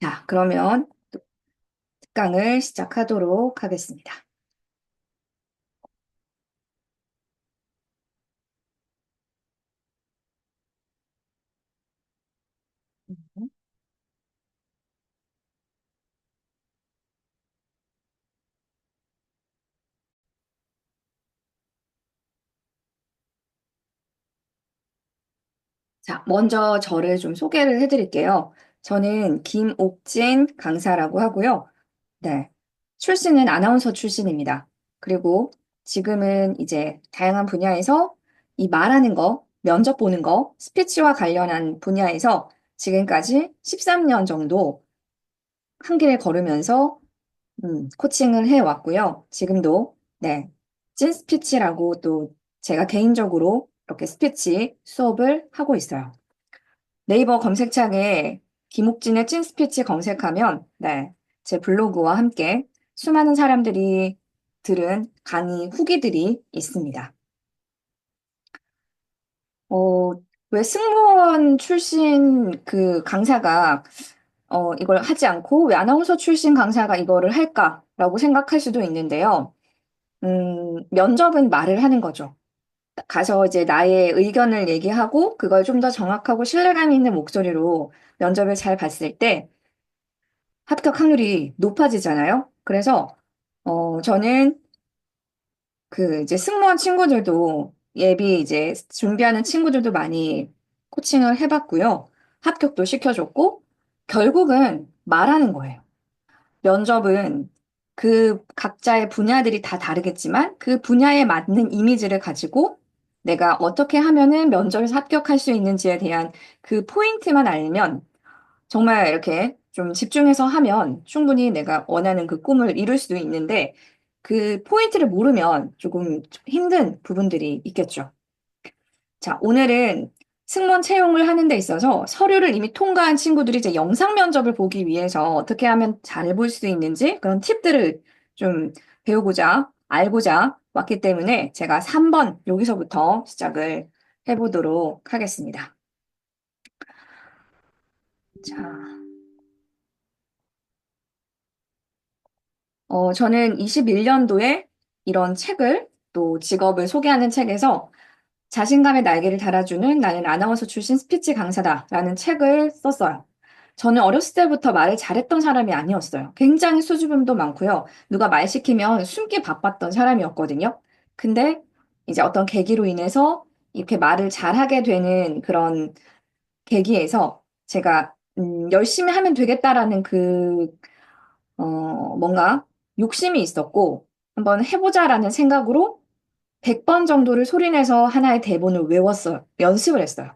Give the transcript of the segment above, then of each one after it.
자, 그러면 특강을 시작하도록 하겠습니다. 자, 먼저 저를 좀 소개를 해드릴게요. 저는 김옥진 강사라고 하고요. 네. 출신은 아나운서 출신입니다. 그리고 지금은 이제 다양한 분야에서 이 말하는 거, 면접 보는 거, 스피치와 관련한 분야에서 지금까지 13년 정도 한 길을 걸으면서 코칭을 해왔고요. 지금도, 네, 찐 스피치라고 또 제가 개인적으로 이렇게 스피치 수업을 하고 있어요. 네이버 검색창에 김옥진의 찐 스피치 검색하면, 네, 제 블로그와 함께 수많은 사람들이 들은 강의 후기들이 있습니다. 어, 왜 승무원 출신 그 강사가 이걸 하지 않고 왜 아나운서 출신 강사가 이거를 할까라고 생각할 수도 있는데요. 면접은 말을 하는 거죠. 가서 이제 나의 의견을 얘기하고 그걸 좀 더 정확하고 신뢰감 있는 목소리로 면접을 잘 봤을 때 합격 확률이 높아지잖아요. 그래서 저는 그 이제 승무원 친구들도 예비 이제 준비하는 친구들도 많이 코칭을 해봤고요. 합격도 시켜줬고 결국은 말하는 거예요. 면접은 그 각자의 분야들이 다 다르겠지만 그 분야에 맞는 이미지를 가지고 내가 어떻게 하면은 면접에서 합격할 수 있는지에 대한 그 포인트만 알면 정말 이렇게 좀 집중해서 하면 충분히 내가 원하는 그 꿈을 이룰 수도 있는데 그 포인트를 모르면 조금 힘든 부분들이 있겠죠. 자, 오늘은 승무원 채용을 하는 데 있어서 서류를 이미 통과한 친구들이 이제 영상 면접을 보기 위해서 어떻게 하면 잘 볼 수 있는지 그런 팁들을 좀 배우고자, 알고자 왔기 때문에 제가 3번 여기서부터 시작을 해보도록 하겠습니다. 자, 저는 21년도에 이런 책을 또 직업을 소개하는 책에서 자신감의 날개를 달아주는 나는 아나운서 출신 스피치 강사다라는 책을 썼어요. 저는 어렸을 때부터 말을 잘했던 사람이 아니었어요. 굉장히 수줍음도 많고요. 누가 말 시키면 숨기 바빴던 사람이었거든요. 근데 이제 어떤 계기로 인해서 이렇게 말을 잘하게 되는 그런 계기에서 제가 열심히 하면 되겠다라는 뭔가 욕심이 있었고 한번 해보자라는 생각으로 100번 정도를 소리내서 하나의 대본을 외웠어요. 연습을 했어요.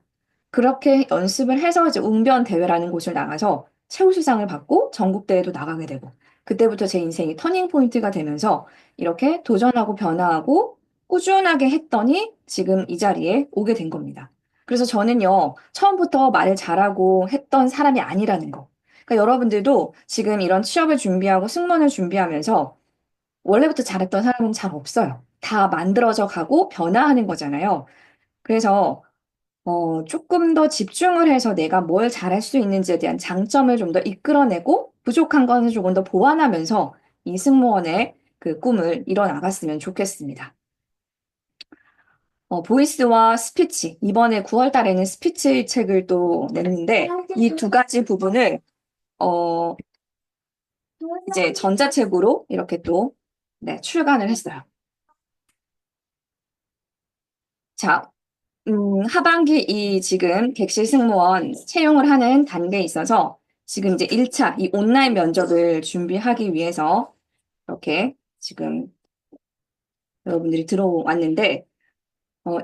그렇게 연습을 해서 이제 웅변 대회라는 곳을 나가서 최우수상을 받고 전국대회도 나가게 되고 그때부터 제 인생이 터닝 포인트가 되면서 이렇게 도전하고 변화하고 꾸준하게 했더니 지금 이 자리에 오게 된 겁니다. 그래서 저는요, 처음부터 말을 잘하고 했던 사람이 아니라는 거. 그러니까 여러분들도 지금 이런 취업을 준비하고 승무원을 준비하면서 원래부터 잘했던 사람은 잘 없어요. 다 만들어져 가고 변화하는 거잖아요. 그래서 조금 더 집중을 해서 내가 뭘 잘할 수 있는지에 대한 장점을 좀 더 이끌어내고 부족한 거는 조금 더 보완하면서 이 승무원의 그 꿈을 이뤄나갔으면 좋겠습니다. 보이스와 스피치. 이번에 9월 달에는 스피치 책을 또 냈는데 이 두 가지 부분을 어, 이제 전자책으로 이렇게 또 네, 출간을 했어요. 자, 하반기 이 지금 객실 승무원 채용을 하는 단계에 있어서 지금 이제 1차 이 온라인 면접을 준비하기 위해서 이렇게 지금 여러분들이 들어왔는데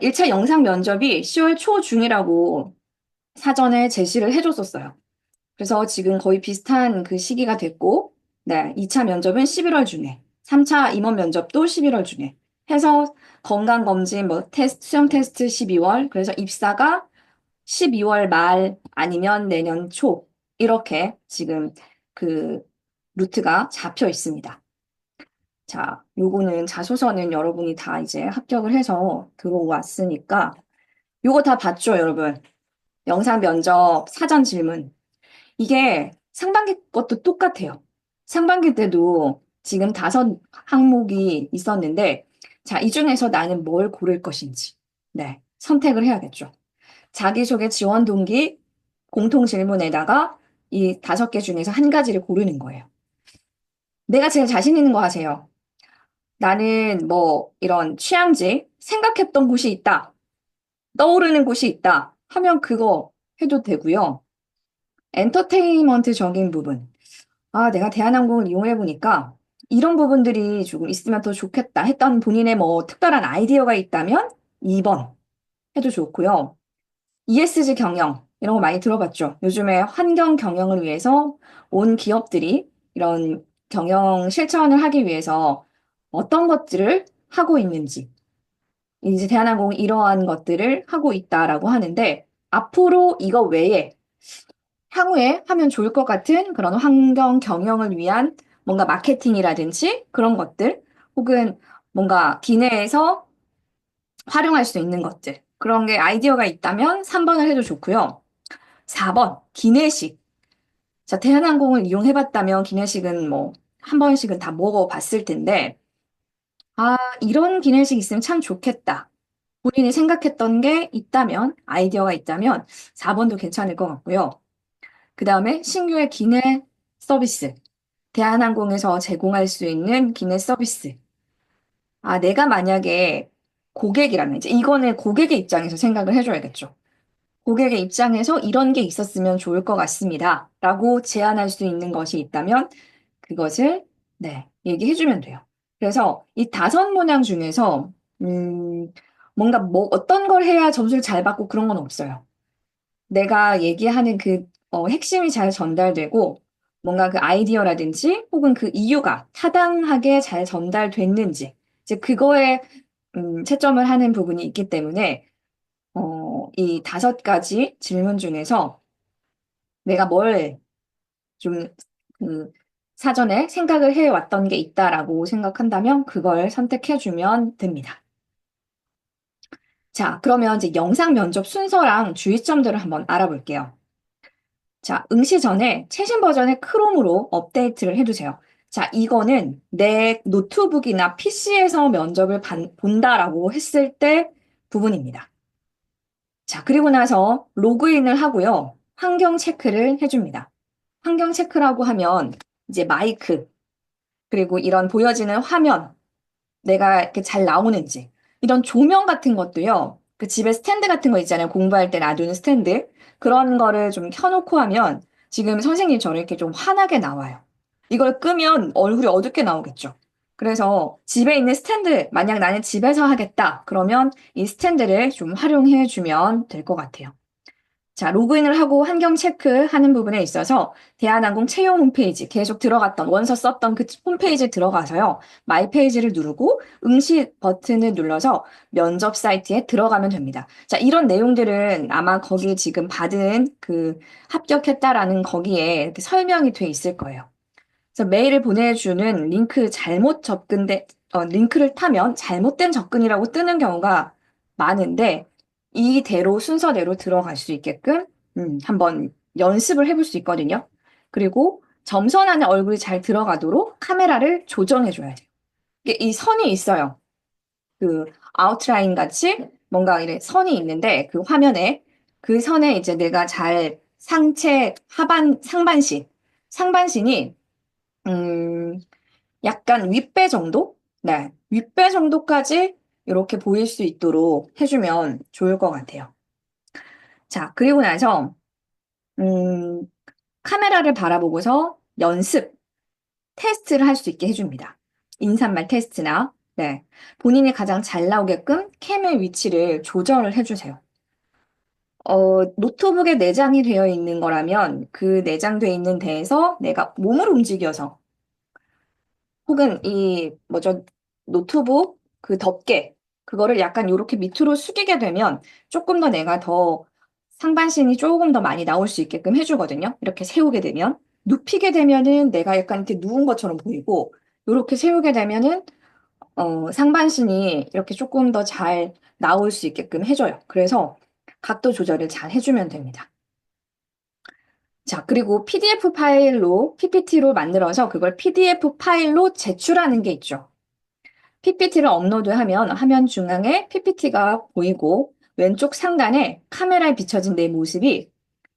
1차 영상 면접이 10월 초중이라고 사전에 제시를 해줬었어요. 그래서 지금 거의 비슷한 그 시기가 됐고 네, 2차 면접은 11월 중에 3차 임원 면접도 11월 중에 해서 건강검진 뭐 테스트 수영 테스트 12월 그래서 입사가 12월 말 아니면 내년 초 이렇게 지금 그 루트가 잡혀 있습니다. 자, 요거는 자소서는 여러분이 다 이제 합격을 해서 들어왔으니까 요거 다 봤죠, 여러분? 영상 면접 사전 질문. 이게 상반기 것도 똑같아요. 상반기 때도 지금 5항목이 있었는데, 자, 이 중에서 나는 뭘 고를 것인지, 네, 선택을 해야겠죠. 자기소개 지원 동기 공통 질문에다가 이 5개 중에서 한 가지를 고르는 거예요. 내가 제일 자신 있는 거 하세요. 나는 뭐 이런 취향지 생각했던 곳이 있다. 떠오르는 곳이 있다. 하면 그거 해도 되고요. 엔터테인먼트적인 부분. 아, 내가 대한항공을 이용해 보니까 이런 부분들이 조금 있으면 더 좋겠다 했던 본인의 뭐 특별한 아이디어가 있다면 2번 해도 좋고요. ESG 경영, 이런 거 많이 들어봤죠. 요즘에 환경 경영을 위해서 온 기업들이 이런 경영 실천을 하기 위해서 어떤 것들을 하고 있는지, 이제 대한항공이 이러한 것들을 하고 있다라고 하는데, 앞으로 이거 외에 향후에 하면 좋을 것 같은 그런 환경 경영을 위한 뭔가 마케팅이라든지 그런 것들, 혹은 뭔가 기내에서 활용할 수 있는 것들, 그런 게 아이디어가 있다면 3번을 해도 좋고요. 4번, 기내식. 자, 대한항공을 이용해봤다면 기내식은 뭐, 한 번씩은 다 먹어봤을 텐데, 아, 이런 기내식 있으면 참 좋겠다. 본인이 생각했던 게 있다면, 아이디어가 있다면, 4번도 괜찮을 것 같고요. 그 다음에 신규의 기내 서비스. 대한항공에서 제공할 수 있는 기내 서비스. 아, 내가 만약에 고객이라면, 이제 이거는 고객의 입장에서 생각을 해줘야겠죠. 고객의 입장에서 이런 게 있었으면 좋을 것 같습니다. 라고 제안할 수 있는 것이 있다면 그것을, 네, 얘기해주면 돼요. 그래서 이 5문항 중에서, 음, 뭔가 뭐 어떤 걸 해야 점수를 잘 받고 그런 건 없어요. 내가 얘기하는 그 핵심이 잘 전달되고 뭔가 그 아이디어라든지 혹은 그 이유가 타당하게 잘 전달됐는지 이제 그거에 채점을 하는 부분이 있기 때문에 이 5가지 질문 중에서 내가 뭘 좀 그 사전에 생각을 해왔던 게 있다라고 생각한다면 그걸 선택해주면 됩니다. 자, 그러면 이제 영상 면접 순서랑 주의점들을 한번 알아볼게요. 자, 응시 전에 최신 버전의 크롬으로 업데이트를 해두세요. 자, 이거는 내 노트북이나 PC에서 면접을 본다라고 했을 때 부분입니다. 자, 그리고 나서 로그인을 하고요. 환경 체크를 해줍니다. 환경 체크라고 하면 이제 마이크, 그리고 이런 보여지는 화면, 내가 이렇게 잘 나오는지, 이런 조명 같은 것도요. 그 집에 스탠드 같은 거 있잖아요. 공부할 때 놔두는 스탠드. 그런 거를 좀 켜놓고 하면 지금 선생님처럼 이렇게 좀 환하게 나와요. 이걸 끄면 얼굴이 어둡게 나오겠죠. 그래서 집에 있는 스탠드, 만약 나는 집에서 하겠다. 그러면 이 스탠드를 좀 활용해 주면 될 것 같아요. 자, 로그인을 하고 환경 체크하는 부분에 있어서 대한항공 채용 홈페이지 계속 들어갔던 원서 썼던 그 홈페이지에 들어가서요. 마이 페이지를 누르고 응시 버튼을 눌러서 면접 사이트에 들어가면 됩니다. 자, 이런 내용들은 아마 거기 지금 받은 그 합격했다라는 거기에 이렇게 설명이 돼 있을 거예요. 그래서 메일을 보내주는 링크를 타면 잘못된 접근이라고 뜨는 경우가 많은데, 이대로 순서대로 들어갈 수 있게끔, 한번 연습을 해볼 수 있거든요. 그리고 점선 안에 얼굴이 잘 들어가도록 카메라를 조정해줘야 돼요. 이게 이 선이 있어요. 그 아웃라인 같이 뭔가 이래 선이 있는데, 그 화면에 그 선에 이제 내가 잘 상반신이 음, 약간 윗배 정도? 네. 윗배 정도까지 이렇게 보일 수 있도록 해주면 좋을 것 같아요. 자, 그리고 나서, 음, 카메라를 바라보고서 연습, 테스트를 할 수 있게 해줍니다. 인사말 테스트나, 네. 본인이 가장 잘 나오게끔 캠의 위치를 조절을 해주세요. 노트북에 내장이 되어 있는 거라면 그 내장되어 있는 데에서 내가 몸을 움직여서 혹은 노트북 그 덮개, 그거를 약간 이렇게 밑으로 숙이게 되면 조금 더 내가 더 상반신이 조금 더 많이 나올 수 있게끔 해주거든요. 이렇게 세우게 되면. 눕히게 되면은 내가 약간 이렇게 누운 것처럼 보이고, 이렇게 세우게 되면은, 상반신이 이렇게 조금 더 잘 나올 수 있게끔 해줘요. 그래서 각도 조절을 잘 해주면 됩니다. 자, 그리고 PDF 파일로, PPT로 만들어서 그걸 PDF 파일로 제출하는 게 있죠. PPT를 업로드하면 화면 중앙에 PPT가 보이고 왼쪽 상단에 카메라에 비춰진 내 모습이,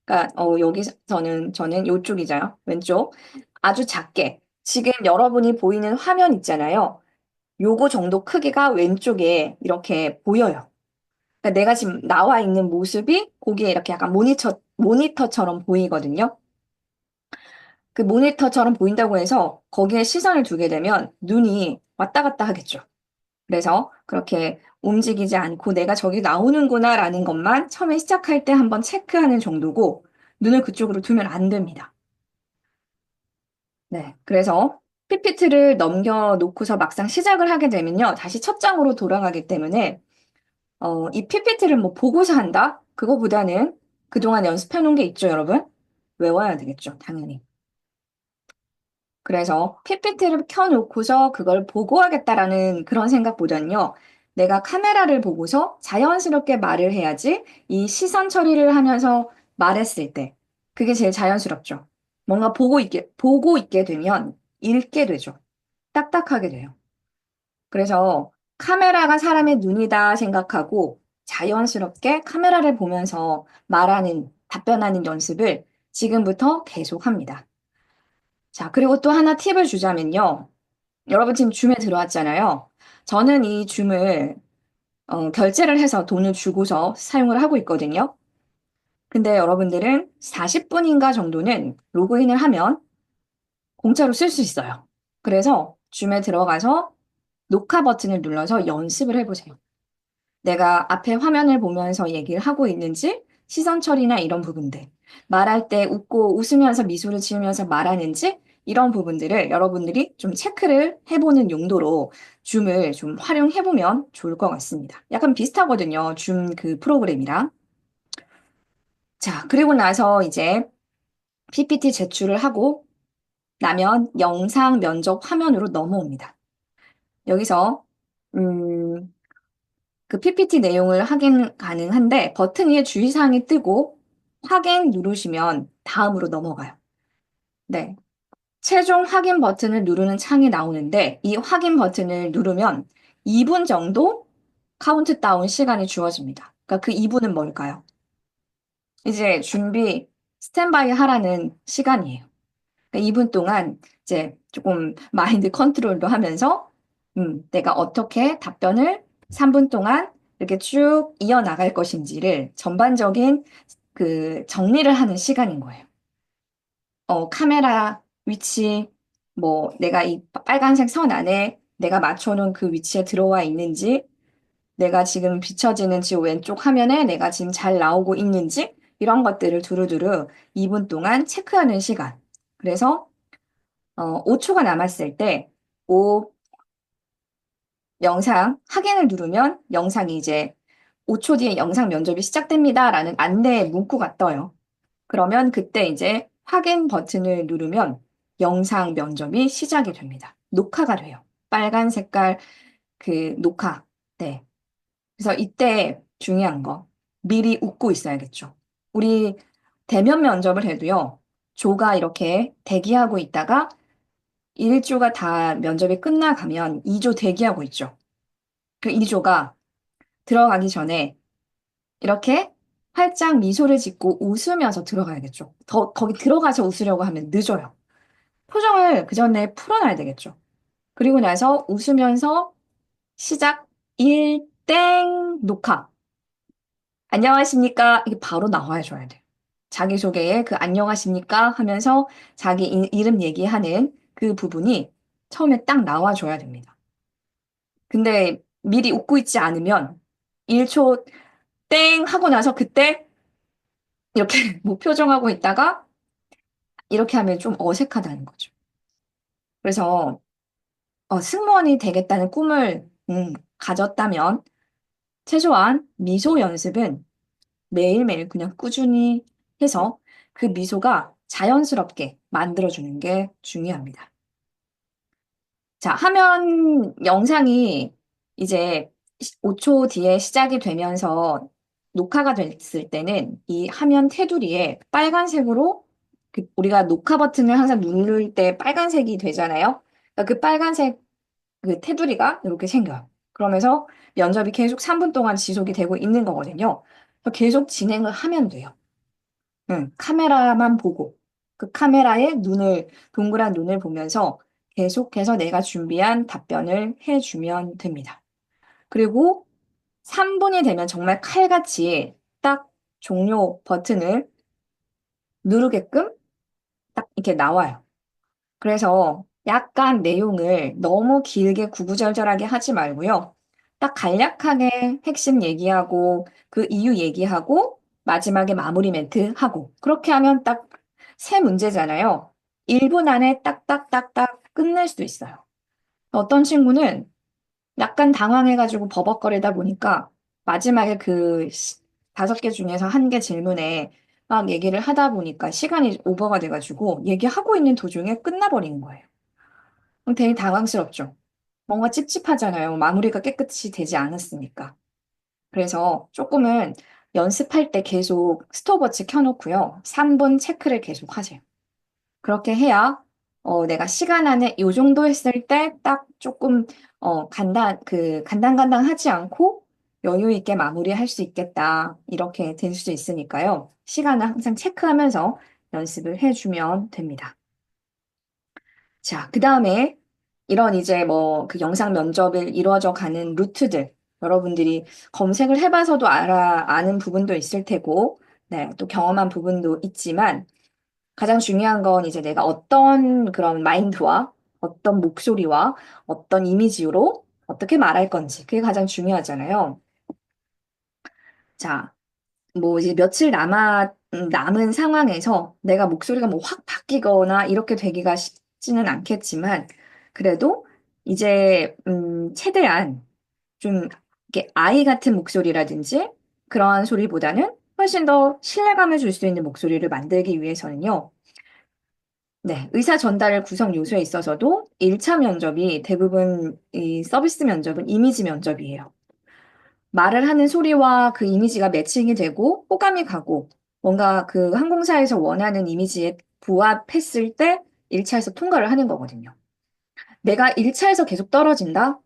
그러니까 여기서는 저는 이쪽이죠. 왼쪽. 아주 작게. 지금 여러분이 보이는 화면 있잖아요. 요거 정도 크기가 왼쪽에 이렇게 보여요. 그러니까 내가 지금 나와 있는 모습이 거기에 이렇게 약간 모니터처럼 보이거든요. 그 모니터처럼 보인다고 해서 거기에 시선을 두게 되면 눈이 왔다 갔다 하겠죠. 그래서 그렇게 움직이지 않고 내가 저기 나오는구나라는 것만 처음에 시작할 때 한번 체크하는 정도고 눈을 그쪽으로 두면 안 됩니다. 네. 그래서 PPT를 넘겨놓고서 막상 시작을 하게 되면요. 다시 첫 장으로 돌아가기 때문에 이 PPT를 뭐 보고서 한다? 그거보다는 그동안 연습해 놓은 게 있죠, 여러분? 외워야 되겠죠, 당연히. 그래서 PPT를 켜놓고서 그걸 보고 하겠다라는 그런 생각보다는요, 내가 카메라를 보고서 자연스럽게 말을 해야지 이 시선 처리를 하면서 말했을 때, 그게 제일 자연스럽죠. 뭔가 보고 있게 되면 읽게 되죠. 딱딱하게 돼요. 그래서 카메라가 사람의 눈이다 생각하고 자연스럽게 카메라를 보면서 말하는, 답변하는 연습을 지금부터 계속 합니다. 자, 그리고 또 하나 팁을 주자면요. 여러분 지금 줌에 들어왔잖아요. 저는 이 줌을 결제를 해서 돈을 주고서 사용을 하고 있거든요. 근데 여러분들은 40분인가 정도는 로그인을 하면 공짜로 쓸 수 있어요. 그래서 줌에 들어가서 녹화 버튼을 눌러서 연습을 해보세요. 내가 앞에 화면을 보면서 얘기를 하고 있는지, 시선 처리나 이런 부분들, 말할 때 웃고 웃으면서 미소를 지으면서 말하는지, 이런 부분들을 여러분들이 좀 체크를 해보는 용도로 줌을 좀 활용해보면 좋을 것 같습니다. 약간 비슷하거든요. 줌 그 프로그램이랑. 자, 그리고 나서 이제 PPT 제출을 하고 나면 영상 면접 화면으로 넘어옵니다. 여기서, 음, 그 PPT 내용을 확인 가능한데 버튼 위에 주의사항이 뜨고 확인 누르시면 다음으로 넘어가요. 네. 최종 확인 버튼을 누르는 창이 나오는데 이 확인 버튼을 누르면 2분 정도 카운트다운 시간이 주어집니다. 그러니까 그 2분은 뭘까요? 이제 준비, 스탠바이 하라는 시간이에요. 그러니까 2분 동안 이제 조금 마인드 컨트롤도 하면서 내가 어떻게 답변을 3분 동안 이렇게 쭉 이어나갈 것인지를 전반적인 그 정리를 하는 시간인 거예요. 카메라 위치, 뭐 내가 이 빨간색 선 안에 내가 맞춰놓은 그 위치에 들어와 있는지, 내가 지금 비춰지는 지금 왼쪽 화면에 내가 지금 잘 나오고 있는지, 이런 것들을 두루두루 2분 동안 체크하는 시간. 그래서 5초가 남았을 때, 5, 영상 확인을 누르면 영상이 이제 5초 뒤에 영상 면접이 시작됩니다라는 안내 문구가 떠요. 그러면 그때 이제 확인 버튼을 누르면 영상 면접이 시작이 됩니다. 녹화가 돼요. 빨간 색깔 그 녹화. 네. 그래서 이때 중요한 거. 미리 웃고 있어야겠죠. 우리 대면 면접을 해도요. 조가 이렇게 대기하고 있다가 1조가 다 면접이 끝나가면 2조 대기하고 있죠. 그 2조가 들어가기 전에 이렇게 활짝 미소를 짓고 웃으면서 들어가야겠죠. 거기 들어가서 웃으려고 하면 늦어요. 표정을 그 전에 풀어놔야 되겠죠. 그리고 나서 웃으면서 시작 1땡 녹화. 안녕하십니까? 이게 바로 나와야 줘야 돼요. 자기소개에 그 안녕하십니까? 하면서 자기 이름 얘기하는 그 부분이 처음에 딱 나와줘야 됩니다. 근데 미리 웃고 있지 않으면 1초 땡 하고 나서 그때 이렇게 무표정하고 있다가 이렇게 하면 좀 어색하다는 거죠. 그래서 승무원이 되겠다는 꿈을 가졌다면 최소한 미소 연습은 매일매일 그냥 꾸준히 해서 그 미소가 자연스럽게 만들어주는 게 중요합니다. 자, 화면 영상이 이제 5초 뒤에 시작이 되면서 녹화가 됐을 때는 이 화면 테두리에 빨간색으로 우리가 녹화 버튼을 항상 누를 때 빨간색이 되잖아요. 그러니까 그 빨간색 그 테두리가 이렇게 생겨요. 그러면서 면접이 계속 3분 동안 지속이 되고 있는 거거든요. 그래서 계속 진행을 하면 돼요. 응, 카메라만 보고 그 카메라에 동그란 눈을 보면서 계속해서 내가 준비한 답변을 해주면 됩니다. 그리고 3분이 되면 정말 칼같이 딱 종료 버튼을 누르게끔 딱 이렇게 나와요. 그래서 약간 내용을 너무 길게 구구절절하게 하지 말고요. 딱 간략하게 핵심 얘기하고 그 이유 얘기하고 마지막에 마무리 멘트 하고 그렇게 하면 딱 세 문제잖아요. 1분 안에 딱딱딱딱 끝낼 수도 있어요. 어떤 친구는 약간 당황해가지고 버벅거리다 보니까 마지막에 그 5개 중에서 한 개 질문에 막 얘기를 하다 보니까 시간이 오버가 돼가지고 얘기하고 있는 도중에 끝나버린 거예요. 그럼 되게 당황스럽죠. 뭔가 찝찝하잖아요. 마무리가 깨끗이 되지 않았으니까. 그래서 조금은 연습할 때 계속 스톱워치 켜놓고요. 3분 체크를 계속 하세요. 그렇게 해야 내가 시간 안에 요 정도 했을 때 딱 조금 간당간당하지 않고 여유 있게 마무리할 수 있겠다. 이렇게 될 수 있으니까요. 시간을 항상 체크하면서 연습을 해주면 됩니다. 자, 그 다음에 이런 이제 뭐 그 영상 면접을 이루어져 가는 루트들 여러분들이 검색을 해봐서도 아는 부분도 있을 테고, 네, 또 경험한 부분도 있지만 가장 중요한 건 이제 내가 어떤 그런 마인드와 어떤 목소리와 어떤 이미지로 어떻게 말할 건지 그게 가장 중요하잖아요. 자, 뭐 이제 며칠 남은 상황에서 내가 목소리가 뭐 확 바뀌거나 이렇게 되기가 쉽지는 않겠지만 그래도 이제 최대한 좀 이렇게 아이 같은 목소리라든지 그러한 소리보다는 훨씬 더 신뢰감을 줄 수 있는 목소리를 만들기 위해서는요. 네, 의사 전달 구성 요소에 있어서도 1차 면접이 대부분 이 서비스 면접은 이미지 면접이에요. 말을 하는 소리와 그 이미지가 매칭이 되고 호감이 가고 뭔가 그 항공사에서 원하는 이미지에 부합했을 때 1차에서 통과를 하는 거거든요. 내가 1차에서 계속 떨어진다?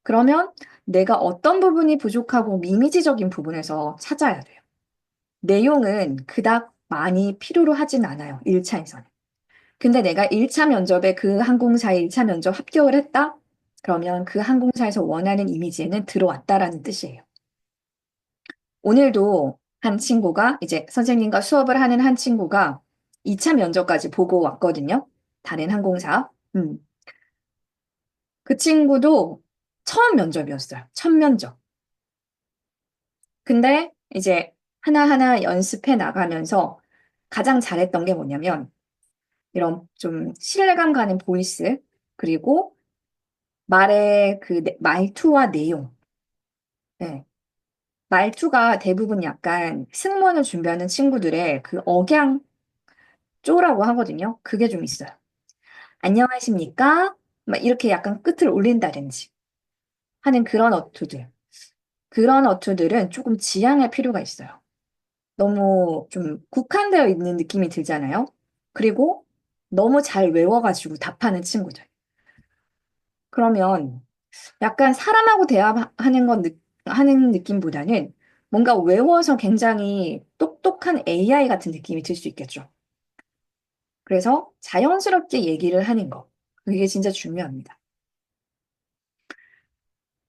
그러면 내가 어떤 부분이 부족하고 이미지적인 부분에서 찾아야 돼요. 내용은 그닥 많이 필요로 하진 않아요. 1차에서는. 근데 내가 1차 면접에 그 항공사에 1차 면접 합격을 했다? 그러면 그 항공사에서 원하는 이미지에는 들어왔다라는 뜻이에요. 오늘도 한 친구가 이제 선생님과 수업을 하는 한 친구가 2차 면접까지 보고 왔거든요. 다른 항공사. 그 친구도 처음 면접이었어요. 첫 면접. 근데 이제 하나하나 연습해 나가면서 가장 잘했던 게 뭐냐면 이런 좀 신뢰감 가는 보이스 그리고 말의 그 말투와 내용. 네. 말투가 대부분 약간 승무원을 준비하는 친구들의 그 억양 쪼라고 하거든요. 그게 좀 있어요. 안녕하십니까? 막 이렇게 약간 끝을 올린다든지 하는 그런 어투들. 그런 어투들은 조금 지양할 필요가 있어요. 너무 좀 국한되어 있는 느낌이 들잖아요. 그리고 너무 잘 외워가지고 답하는 친구들. 그러면 약간 사람하고 대화하는 하는 느낌보다는 뭔가 외워서 굉장히 똑똑한 AI 같은 느낌이 들 수 있겠죠. 그래서 자연스럽게 얘기를 하는 거. 그게 진짜 중요합니다.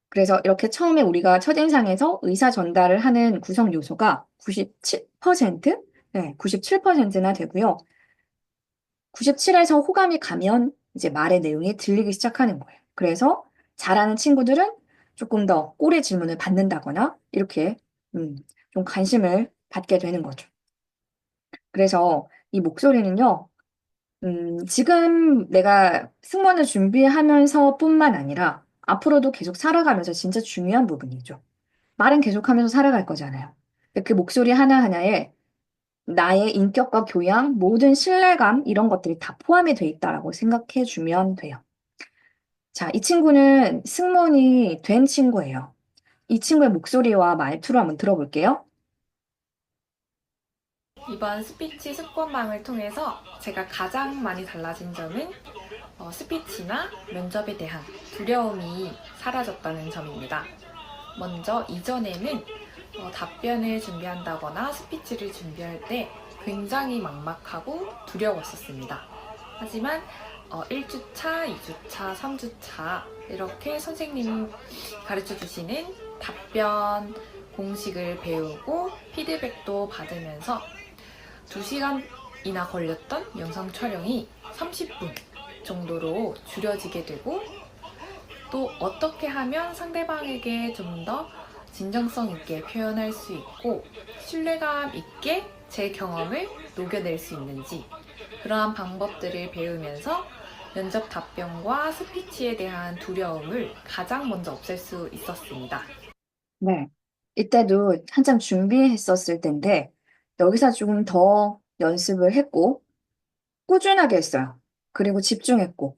그래서 이렇게 처음에 우리가 첫인상에서 의사 전달을 하는 구성 요소가 97%? 네, 97%나 되고요. 97에서 호감이 가면 이제 말의 내용이 들리기 시작하는 거예요. 그래서 잘하는 친구들은 조금 더 꼬리 질문을 받는다거나 이렇게 음, 좀 관심을 받게 되는 거죠. 그래서 이 목소리는요, 지금 내가 승무원을 준비하면서 뿐만 아니라 앞으로도 계속 살아가면서 진짜 중요한 부분이죠. 말은 계속하면서 살아갈 거잖아요. 근데 그 목소리 하나하나에 나의 인격과 교양, 모든 신뢰감, 이런 것들이 다 포함이 돼 있다라고 생각해 주면 돼요. 자, 이 친구는 승무원이 된 친구예요. 이 친구의 목소리와 말투로 한번 들어볼게요. 이번 스피치 습관방을 통해서 제가 가장 많이 달라진 점은 스피치나 면접에 대한 두려움이 사라졌다는 점입니다. 먼저 이전에는 답변을 준비한다거나 스피치를 준비할 때 굉장히 막막하고 두려웠었습니다. 하지만 1주차, 2주차, 3주차 이렇게 선생님이 가르쳐 주시는 답변 공식을 배우고 피드백도 받으면서 2시간이나 걸렸던 영상 촬영이 30분 정도로 줄여지게 되고, 또 어떻게 하면 상대방에게 좀 더 진정성 있게 표현할 수 있고 신뢰감 있게 제 경험을 녹여낼 수 있는지, 그러한 방법들을 배우면서 면접 답변과 스피치에 대한 두려움을 가장 먼저 없앨 수 있었습니다. 네. 이때도 한참 준비했었을 텐데, 여기서 조금 더 연습을 했고, 꾸준하게 했어요. 그리고 집중했고,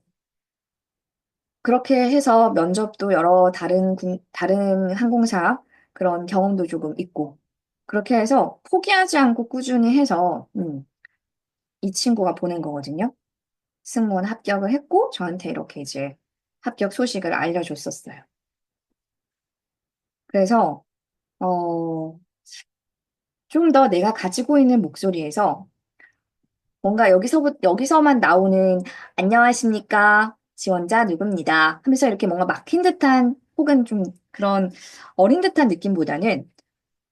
그렇게 해서 면접도 여러 다른 항공사 그런 경험도 조금 있고, 그렇게 해서 포기하지 않고 꾸준히 해서, 이 친구가 보낸 거거든요. 승무원 합격을 했고, 저한테 이렇게 이제 합격 소식을 알려줬었어요. 그래서, 어, 좀 더 내가 가지고 있는 목소리에서 뭔가 여기서만 나오는 안녕하십니까? 지원자 누구입니다. 하면서 이렇게 뭔가 막힌 듯한 혹은 좀 그런 어린 듯한 느낌보다는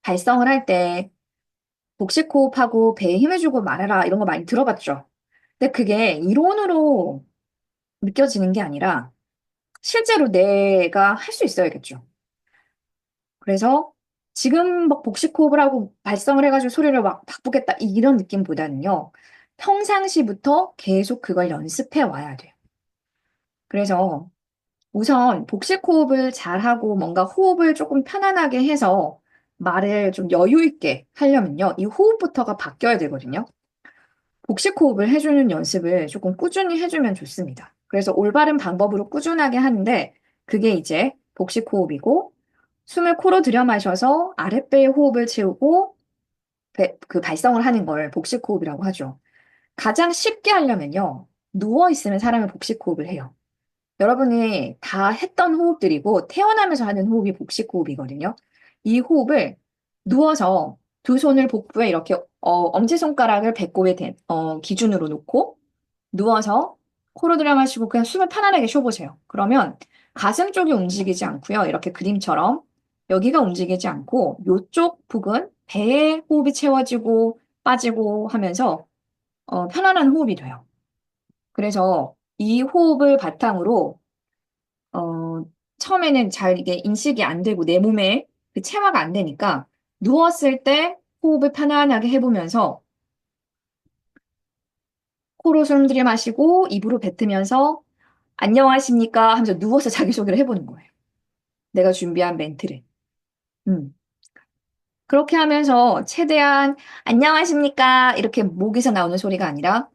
발성을 할 때 복식 호흡하고 배에 힘을 주고 말해라 이런 거 많이 들어봤죠. 근데 그게 이론으로 느껴지는 게 아니라 실제로 내가 할 수 있어야겠죠. 그래서 지금 막 복식 호흡을 하고 발성을 해가지고 소리를 막 바꾸겠다 이런 느낌보다는요. 평상시부터 계속 그걸 연습해 와야 돼요. 그래서 우선 복식 호흡을 잘하고 뭔가 호흡을 조금 편안하게 해서 말을 좀 여유 있게 하려면요. 이 호흡부터가 바뀌어야 되거든요. 복식 호흡을 해주는 연습을 조금 꾸준히 해주면 좋습니다. 그래서 올바른 방법으로 꾸준하게 하는데 그게 이제 복식 호흡이고 숨을 코로 들여 마셔서 아랫배에 호흡을 채우고 그 발성을 하는 걸 복식 호흡이라고 하죠. 가장 쉽게 하려면요. 누워 있으면 사람은 복식 호흡을 해요. 여러분이 다 했던 호흡들이고 태어나면서 하는 호흡이 복식 호흡이거든요. 이 호흡을 누워서 두 손을 복부에 이렇게 엄지손가락을 배꼽에 기준으로 놓고 누워서 코로 들여 마시고 그냥 숨을 편안하게 쉬어보세요. 그러면 가슴 쪽이 움직이지 않고요. 이렇게 그림처럼 여기가 움직이지 않고 이쪽 부근 배에 호흡이 채워지고 빠지고 하면서 편안한 호흡이 돼요. 그래서 이 호흡을 바탕으로 어, 처음에는 잘 이게 인식이 안 되고 내 몸에 그 체화가 안 되니까 누웠을 때 호흡을 편안하게 해보면서 코로 숨 들이마시고 입으로 뱉으면서 안녕하십니까 하면서 누워서 자기소개를 해보는 거예요. 내가 준비한 멘트를. 음. 그렇게 하면서 최대한 안녕하십니까 이렇게 목에서 나오는 소리가 아니라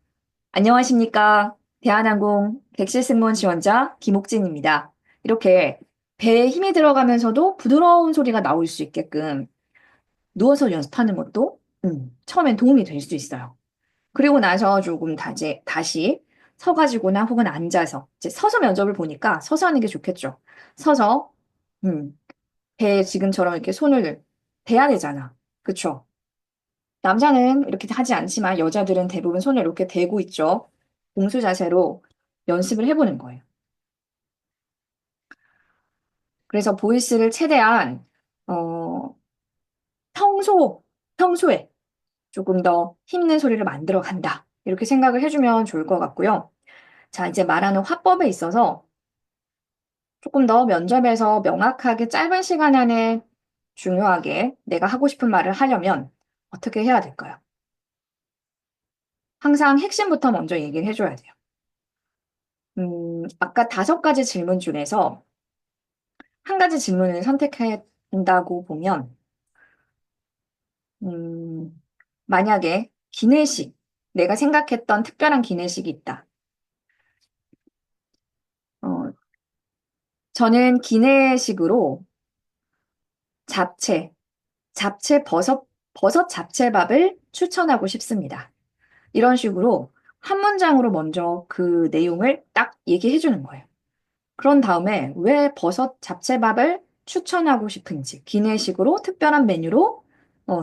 안녕하십니까 대한항공 객실 승무원 지원자 김옥진입니다. 이렇게 배에 힘이 들어가면서도 부드러운 소리가 나올 수 있게끔 누워서 연습하는 것도 처음엔 도움이 될 수 있어요. 그리고 나서 조금 다시 서가지고나 혹은 앉아서 이제 서서 면접을 보니까 서서 하는 게 좋겠죠. 서서 음, 배에 지금처럼 이렇게 손을 대야 되잖아. 그쵸? 남자는 이렇게 하지 않지만 여자들은 대부분 손을 이렇게 대고 있죠. 공수 자세로 연습을 해보는 거예요. 그래서 보이스를 최대한 어, 평소에 조금 더 힘든 소리를 만들어 간다. 이렇게 생각을 해주면 좋을 것 같고요. 자, 이제 말하는 화법에 있어서 조금 더 면접에서 명확하게 짧은 시간 안에 중요하게 내가 하고 싶은 말을 하려면 어떻게 해야 될까요? 항상 핵심부터 먼저 얘기를 해줘야 돼요. 아까 5가지 질문 중에서 한 가지 질문을 선택한다고 보면, 음, 만약에 기내식, 내가 생각했던 특별한 기내식이 있다. 어, 저는 기내식으로 잡채, 버섯 잡채밥을 추천하고 싶습니다. 이런 식으로 한 문장으로 먼저 그 내용을 딱 얘기해 주는 거예요. 그런 다음에 왜 버섯 잡채밥을 추천하고 싶은지, 기내식으로 특별한 메뉴로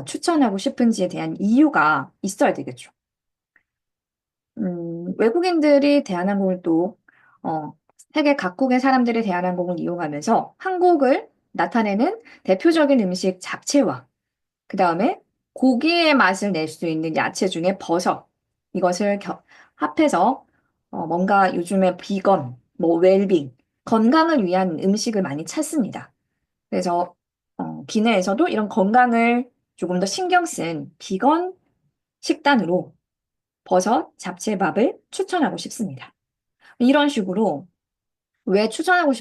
추천하고 싶은지에 대한 이유가 있어야 되겠죠. 외국인들이 대한항공을 또, 세계 각국의 사람들이 대한항공을 이용하면서 한국을 나타내는 대표적인 음식 잡채와 그 다음에 고기의 맛을 낼 수 있는 야채 중에 버섯. 이것을 합해서 뭔가 요즘에 비건, 뭐 웰빙, 건강을 위한 음식을 많이 찾습니다. 그래서 기내에서도 이런 건강을 조금 더 신경 쓴 비건 식단으로 버섯, 잡채밥을 추천하고 싶습니다. 이런 식으로 왜 추천하고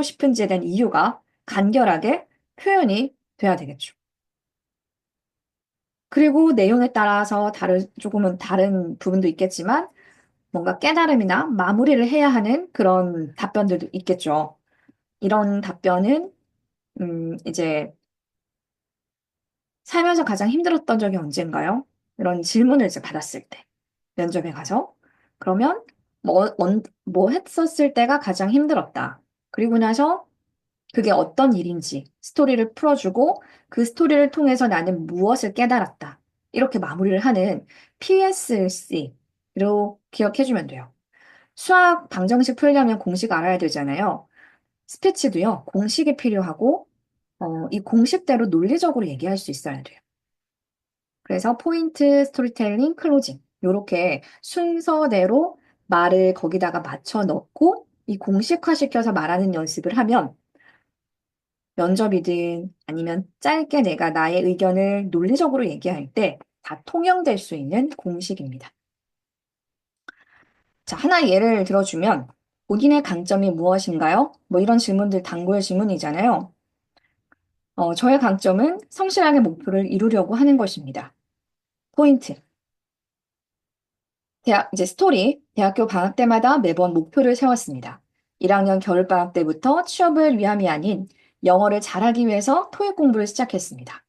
싶은지에 대한 이유가 간결하게 표현이 돼야 되겠죠. 그리고 내용에 따라서 조금은 다른 부분도 있겠지만, 뭔가 깨달음이나 마무리를 해야 하는 그런 답변들도 있겠죠. 이런 답변은, 이제, 살면서 가장 힘들었던 적이 언젠가요? 이런 질문을 이제 받았을 때, 면접에 가서. 그러면, 뭐 했었을 때가 가장 힘들었다. 그리고 나서 그게 어떤 일인지 스토리를 풀어주고 그 스토리를 통해서 나는 무엇을 깨달았다. 이렇게 마무리를 하는 PSC로 기억해주면 돼요. 수학 방정식 풀려면 공식 알아야 되잖아요. 스피치도요, 공식이 필요하고, 이 공식대로 논리적으로 얘기할 수 있어야 돼요. 그래서 포인트, 스토리텔링, 클로징. 요렇게 순서대로 말을 거기다가 맞춰 넣고 이 공식화시켜서 말하는 연습을 하면 면접이든 아니면 짧게 내가 나의 의견을 논리적으로 얘기할 때 다 통용될 수 있는 공식입니다. 자, 하나 예를 들어주면 본인의 강점이 무엇인가요? 뭐 이런 질문들 단골 질문이잖아요. 저의 강점은 성실하게 목표를 이루려고 하는 것입니다. 포인트. 이제 스토리. 대학교 방학 때마다 매번 목표를 세웠습니다. 1학년 겨울방학 때부터 취업을 위함이 아닌 영어를 잘하기 위해서 토익 공부를 시작했습니다.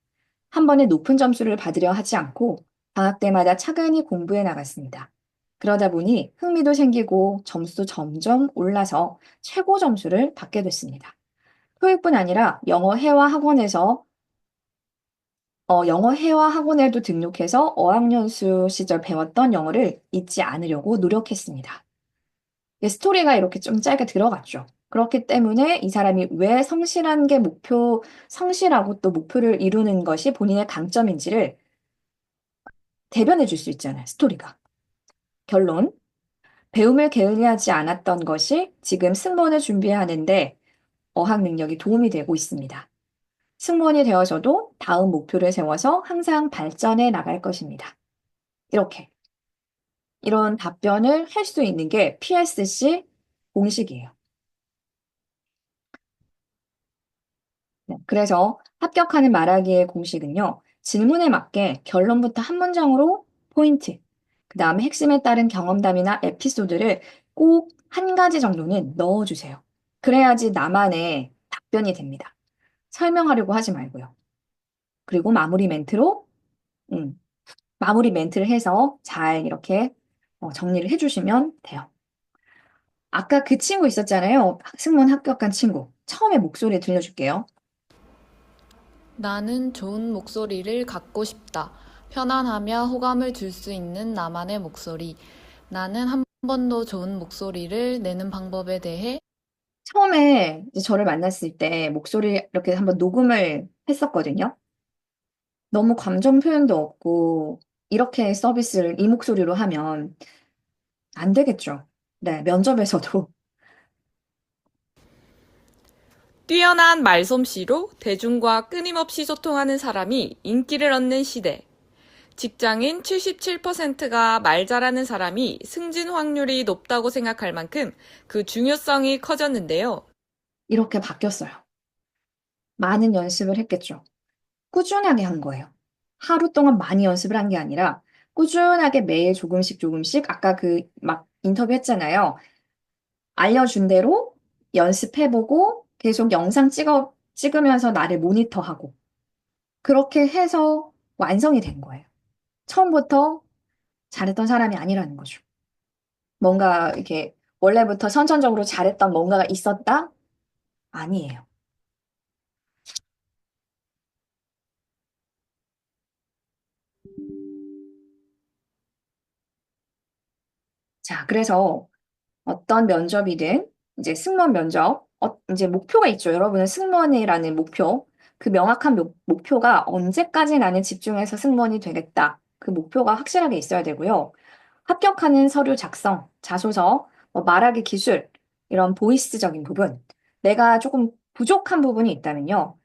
한 번에 높은 점수를 받으려 하지 않고 방학 때마다 차근히 공부해 나갔습니다. 그러다 보니 흥미도 생기고 점수도 점점 올라서 최고 점수를 받게 됐습니다. 토익뿐 아니라 영어 회화 학원에도 등록해서 어학연수 시절 배웠던 영어를 잊지 않으려고 노력했습니다. 이 스토리가 이렇게 좀 짧게 들어갔죠. 그렇기 때문에 이 사람이 왜 성실하고 또 목표를 이루는 것이 본인의 강점인지를 대변해 줄 수 있잖아요, 스토리가. 결론. 배움을 게을리하지 않았던 것이 지금 승무원을 준비하는데 어학 능력이 도움이 되고 있습니다. 승무원이 되어서도 다음 목표를 세워서 항상 발전해 나갈 것입니다. 이렇게. 이런 답변을 할 수 있는 게 PSC 공식이에요. 네, 그래서 합격하는 말하기의 공식은요, 질문에 맞게 결론부터 한 문장으로 포인트, 그 다음에 핵심에 따른 경험담이나 에피소드를 꼭 한 가지 정도는 넣어주세요. 그래야지 나만의 답변이 됩니다. 설명하려고 하지 말고요. 그리고 음, 마무리 멘트를 해서 잘 이렇게 정리를 해주시면 돼요. 아까 그 친구 있었잖아요. 승무원 합격한 친구. 처음에 목소리 들려줄게요. 나는 좋은 목소리를 갖고 싶다. 편안하며 호감을 줄 수 있는 나만의 목소리. 나는 한 번도 좋은 목소리를 내는 방법에 대해 처음에 이제 저를 만났을 때 목소리 이렇게 한번 녹음을 했었거든요. 너무 감정 표현도 없고, 이렇게 서비스를 이 목소리로 하면 안 되겠죠. 네, 면접에서도. 뛰어난 말솜씨로 대중과 끊임없이 소통하는 사람이 인기를 얻는 시대. 직장인 77%가 말 잘하는 사람이 승진 확률이 높다고 생각할 만큼 그 중요성이 커졌는데요. 이렇게 바뀌었어요. 많은 연습을 했겠죠. 꾸준하게 한 거예요. 하루 동안 많이 연습을 한 게 아니라 꾸준하게 매일 조금씩 조금씩 아까 그 막 인터뷰 했잖아요. 알려준 대로 연습해보고 계속 찍으면서 나를 모니터하고 그렇게 해서 완성이 된 거예요. 처음부터 잘했던 사람이 아니라는 거죠. 뭔가 이렇게 원래부터 선천적으로 잘했던 뭔가가 있었다? 아니에요. 자, 그래서 어떤 면접이든 이제 승무원 면접, 이제 목표가 있죠. 여러분은 승무원이라는 목표. 그 명확한 목표가 언제까지 나는 집중해서 승무원이 되겠다. 그 목표가 확실하게 있어야 되고요. 합격하는 서류 작성, 자소서, 뭐 말하기 기술, 이런 보이스적인 부분. 내가 조금 부족한 부분이 있다면요.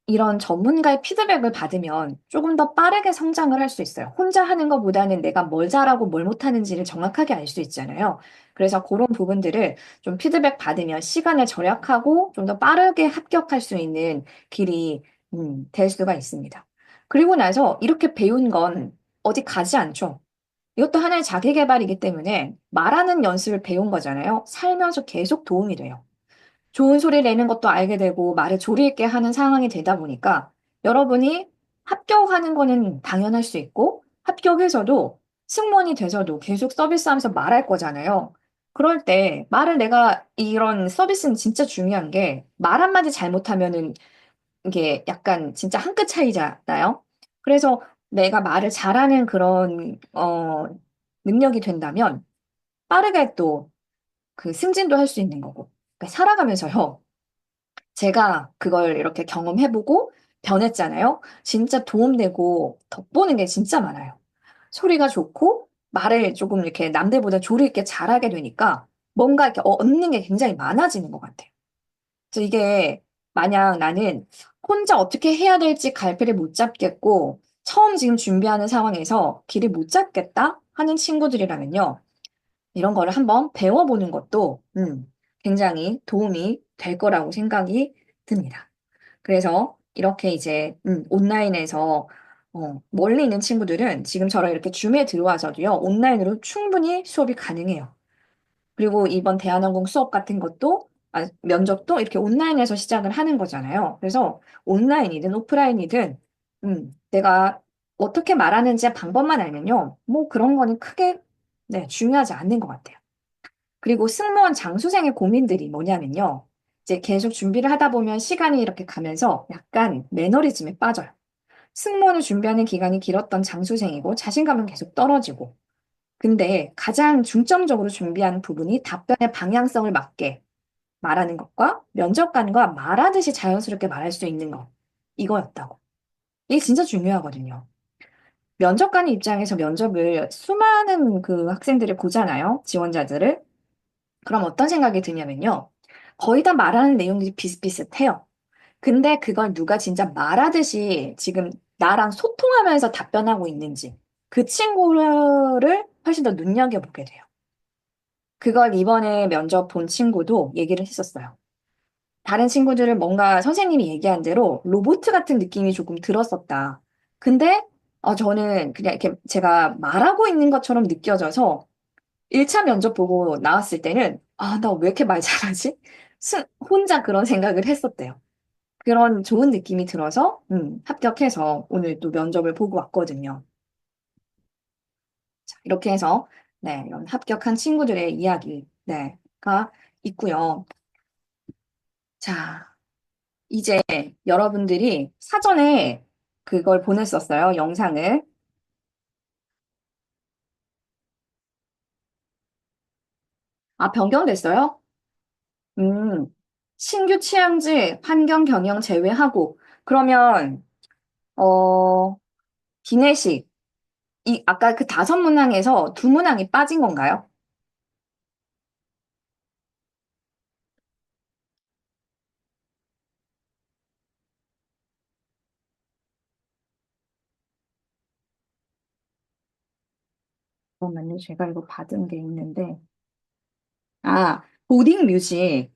이런 전문가의 피드백을 받으면 조금 더 빠르게 성장을 할 수 있어요. 혼자 하는 것보다는 내가 뭘 잘하고 뭘 못하는지를 정확하게 알 수 있잖아요. 그래서 그런 부분들을 좀 피드백 받으면 시간을 절약하고 좀 더 빠르게 합격할 수 있는 길이 될 수가 있습니다. 그리고 나서 이렇게 배운 건 어디 가지 않죠. 이것도 하나의 자기 개발이기 때문에 말하는 연습을 배운 거잖아요. 살면서 계속 도움이 돼요. 좋은 소리 내는 것도 알게 되고 말을 조리 있게 하는 상황이 되다 보니까 여러분이 합격하는 거는 당연할 수 있고 합격해서도 승무원이 돼서도 계속 서비스하면서 말할 거잖아요. 그럴 때 말을 내가 이런 서비스는 진짜 중요한 게 말 한마디 잘못하면은 이게 약간 진짜 한 끗 차이잖아요. 그래서 내가 말을 잘하는 그런 능력이 된다면 빠르게 또 그 승진도 할 수 있는 거고 그러니까 살아가면서요. 제가 그걸 이렇게 경험해보고 변했잖아요. 진짜 도움되고 덕보는 게 진짜 많아요. 소리가 좋고 말을 조금 이렇게 남들보다 조리 있게 잘하게 되니까 뭔가 이렇게 얻는 게 굉장히 많아지는 것 같아요. 그래서 이게 만약 나는 혼자 어떻게 해야 될지 갈피를 못 잡겠고 처음 지금 준비하는 상황에서 길을 못 잡겠다 하는 친구들이라면요. 이런 거를 한번 배워보는 것도 굉장히 도움이 될 거라고 생각이 듭니다. 그래서 이렇게 이제 온라인에서 멀리 있는 친구들은 지금처럼 이렇게 줌에 들어와서도요, 온라인으로 충분히 수업이 가능해요. 그리고 이번 대한항공 수업 같은 것도, 면접도 이렇게 온라인에서 시작을 하는 거잖아요. 그래서 온라인이든 오프라인이든, 내가 어떻게 말하는지 방법만 알면요, 뭐 그런 거는 크게, 네, 중요하지 않는 것 같아요. 그리고 승무원 장수생의 고민들이 뭐냐면요. 이제 계속 준비를 하다 보면 시간이 이렇게 가면서 약간 매너리즘에 빠져요. 승무원을 준비하는 기간이 길었던 장수생이고 자신감은 계속 떨어지고. 근데 가장 중점적으로 준비한 부분이 답변의 방향성을 맞게 말하는 것과 면접관과 말하듯이 자연스럽게 말할 수 있는 것. 이거였다고. 이게 진짜 중요하거든요. 면접관 입장에서 면접을 수많은 그 학생들을 보잖아요. 지원자들을. 그럼 어떤 생각이 드냐면요. 거의 다 말하는 내용들이 비슷비슷해요. 근데 그걸 누가 진짜 말하듯이 지금 나랑 소통하면서 답변하고 있는지 그 친구를 훨씬 더 눈여겨보게 돼요. 그걸 이번에 면접 본 친구도 얘기를 했었어요. 다른 친구들은 뭔가 선생님이 얘기한 대로 로봇 같은 느낌이 조금 들었었다. 근데 저는 그냥 이렇게 제가 말하고 있는 것처럼 느껴져서 1차 면접 보고 나왔을 때는, 나 왜 이렇게 말 잘하지? 혼자 그런 생각을 했었대요. 그런 좋은 느낌이 들어서, 합격해서 오늘 또 면접을 보고 왔거든요. 자, 이렇게 해서, 네, 이런 합격한 친구들의 이야기, 네, 가 있고요. 자, 이제 여러분들이 사전에 그걸 보냈었어요, 영상을. 아, 변경됐어요? 음, 신규 취향지 환경 경영 제외하고, 그러면, 어, 기내식. 아까 그 5문항에서 2문항이 빠진 건가요? 잠깐만요. 제가 이거 받은 게 있는데. 보딩 뮤직.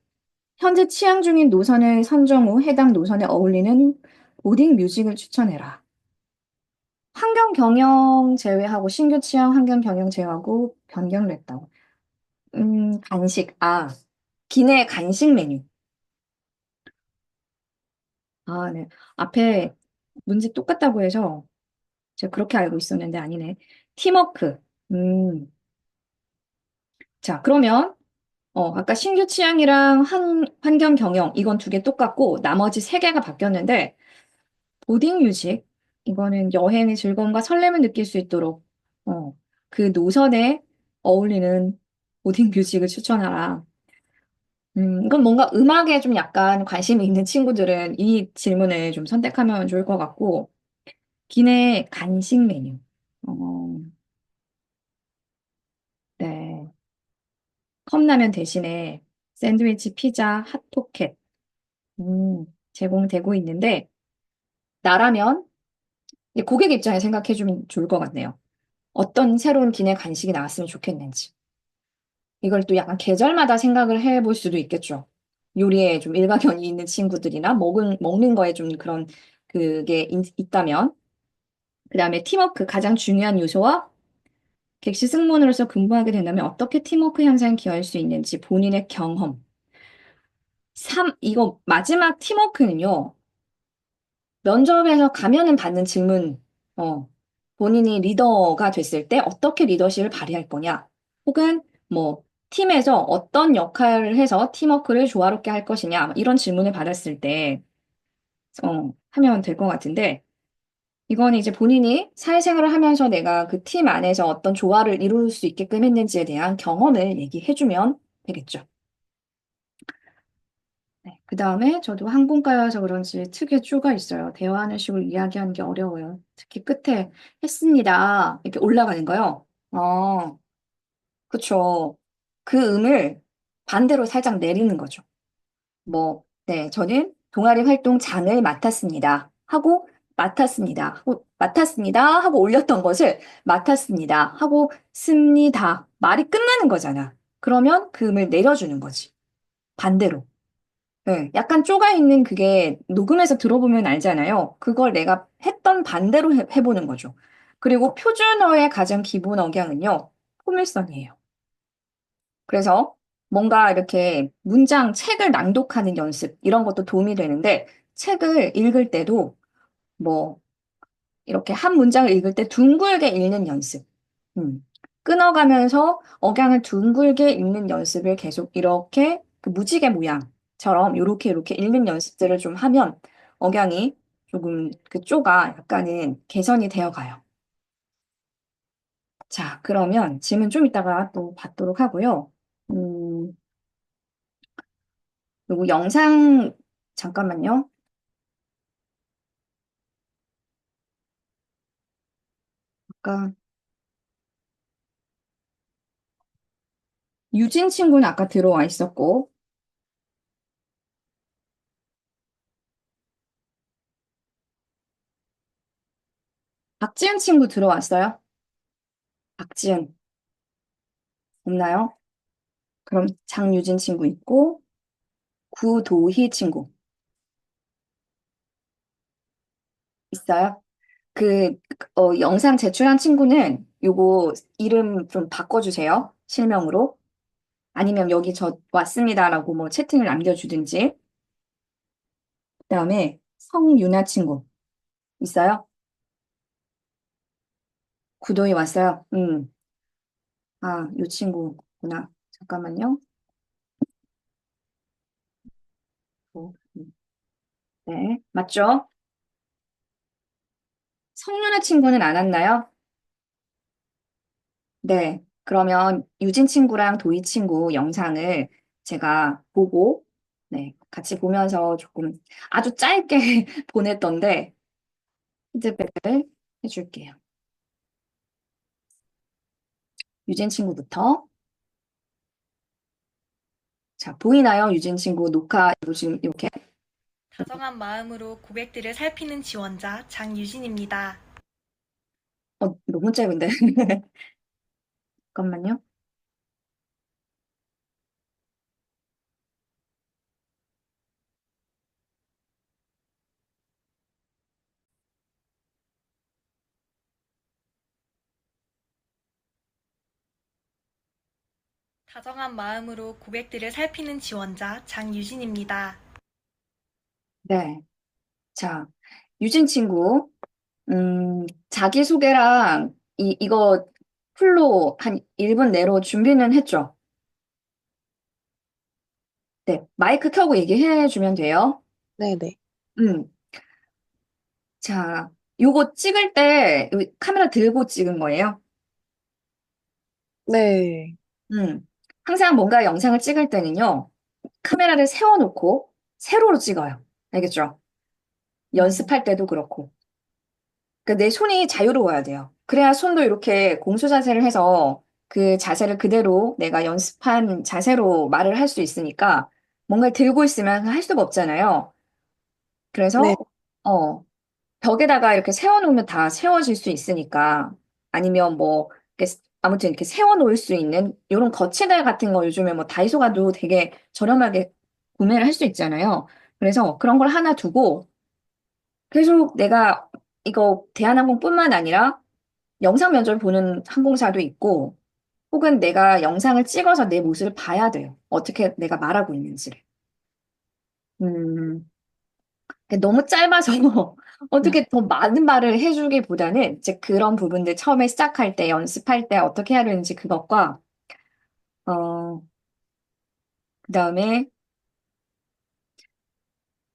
현재 취향 중인 노선을 선정 후 해당 노선에 어울리는 보딩 뮤직을 추천해라. 환경 경영 제외하고 신규 취향 환경 경영 제외하고 변경을 했다고. 간식. 기내 간식 메뉴. 네. 앞에 문제 똑같다고 해서 제가 그렇게 알고 있었는데 아니네. 팀워크. 음, 자, 그러면 아까 신규 취향이랑 환경 경영 이건 두 개 똑같고 나머지 세 개가 바뀌었는데 보딩 뮤직 이거는 여행의 즐거움과 설렘을 느낄 수 있도록 어, 그 노선에 어울리는 보딩 뮤직을 추천하라. 이건 뭔가 음악에 좀 약간 관심이 있는 친구들은 이 질문을 좀 선택하면 좋을 것 같고 기내 간식 메뉴. 어, 네. 컵라면 대신에 샌드위치, 피자, 핫포켓 제공되고 있는데 나라면 이제 고객 입장에 생각해주면 좋을 것 같네요. 어떤 새로운 기내 간식이 나왔으면 좋겠는지. 이걸 또 약간 계절마다 생각을 해볼 수도 있겠죠. 요리에 좀 일가견이 있는 친구들이나 먹는 거에 좀 그런 그게 있다면. 그 다음에 팀워크 가장 중요한 요소와 객시 승무원으로서 근무하게 된다면 어떻게 팀워크 향상에 기여할 수 있는지 본인의 경험. 이거 마지막 팀워크는요. 면접에서 가면은 받는 질문, 어, 본인이 리더가 됐을 때 어떻게 리더십을 발휘할 거냐, 혹은 뭐, 팀에서 어떤 역할을 해서 팀워크를 조화롭게 할 것이냐, 이런 질문을 받았을 때, 하면 될 것 같은데, 이건 이제 본인이 사회생활을 하면서 내가 그 팀 안에서 어떤 조화를 이룰 수 있게끔 했는지에 대한 경험을 얘기해주면 되겠죠. 네. 그 다음에 저도 항공과여서 그런지 특유의 쭈가 있어요. 대화하는 식으로 이야기하는 게 어려워요. 특히 끝에 했습니다. 이렇게 올라가는 거요. 그쵸. 그 음을 반대로 살짝 내리는 거죠. 뭐, 네, 저는 동아리 활동 장을 맡았습니다. 하고, 맡았습니다. 하고, 맡았습니다. 하고 올렸던 것을 맡았습니다. 하고, 습니다. 말이 끝나는 거잖아. 그러면 그 음을 내려주는 거지. 반대로. 네, 약간 쪼가 있는 그게 녹음해서 들어보면 알잖아요. 그걸 내가 했던 반대로 해보는 거죠. 그리고 표준어의 가장 기본 억양은요, 포물선이에요. 그래서 뭔가 이렇게 문장, 책을 낭독하는 연습, 이런 것도 도움이 되는데, 책을 읽을 때도 뭐, 이렇게 한 문장을 읽을 때 둥글게 읽는 연습. 음. 끊어가면서 억양을 둥글게 읽는 연습을 계속 이렇게 그 무지개 모양처럼 이렇게 읽는 연습들을 좀 하면 억양이 조금 그 쪼가 약간은 개선이 되어 가요. 자, 그러면 질문 좀 이따가 또 받도록 하고요. 음, 요거 영상 잠깐만요. 아까 유진 친구는 아까 들어와 있었고 박지은 친구 들어왔어요? 박지은 없나요? 그럼 장유진 친구 있고 구도희 친구 있어요? 그, 영상 제출한 친구는 요거 이름 좀 바꿔주세요. 실명으로. 아니면 여기 저 왔습니다라고 뭐 채팅을 남겨주든지. 그다음에 성유나 친구 있어요? 구도희 왔어요? 아, 요 친구구나. 잠깐만요. 네, 맞죠? 성윤아 친구는 안 왔나요? 네. 그러면 유진 친구랑 도희 친구 영상을 제가 보고, 네, 같이 보면서 조금 아주 짧게 보냈던데, 피드백을 해줄게요. 유진 친구부터. 자, 보이나요? 유진 친구 녹화 지금 이렇게. 다정한 마음으로 고객들을 살피는 지원자 장유진입니다. 너무 짧은데. 잠깐만요. 다정한 마음으로 고객들을 살피는 지원자 장유진입니다. 네. 자, 유진 친구. 자기소개랑 이거 풀로 한 1분 내로 준비는 했죠? 네, 마이크 켜고 얘기해 주면 돼요. 네네. 음, 자, 요거 찍을 때 여기 카메라 들고 찍은 거예요. 네. 음, 항상 뭔가 영상을 찍을 때는요, 카메라를 세워놓고 세로로 찍어요. 알겠죠? 음, 연습할 때도 그렇고. 그러니까 내 손이 자유로워야 돼요. 그래야 손도 이렇게 공수 자세를 해서 그 자세를 그대로 내가 연습한 자세로 말을 할 수 있으니까 뭔가를 들고 있으면 할 수가 없잖아요. 네. 그래서, 어, 벽에다가 이렇게 세워놓으면 다 세워질 수 있으니까 아니면 뭐, 이렇게 아무튼 이렇게 세워놓을 수 있는 이런 거치대 같은 거 요즘에 뭐 다이소 가도 되게 저렴하게 구매를 할 수 있잖아요. 그래서 그런 걸 하나 두고 계속 내가 이거 대한항공뿐만 아니라 영상 면접을 보는 항공사도 있고, 혹은 내가 영상을 찍어서 내 모습을 봐야 돼요. 어떻게 내가 말하고 있는지를. 음, 너무 짧아서 어떻게 더 많은 말을 해주기보다는 이제 그런 부분들 처음에 시작할 때, 연습할 때 어떻게 해야 되는지 그것과, 그 다음에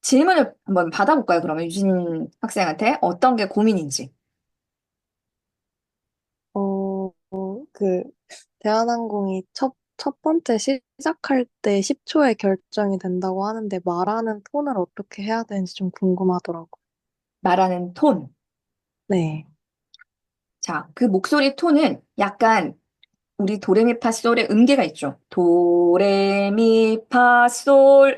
질문을 한번 받아볼까요? 그러면 유진 학생한테 어떤 게 고민인지. 그, 대한항공이 첫 번째 시작할 때 10초에 결정이 된다고 하는데 말하는 톤을 어떻게 해야 되는지 좀 궁금하더라고요. 말하는 톤. 네. 자, 그 목소리 톤은 약간 우리 도레미파솔의 음계가 있죠. 도레미파솔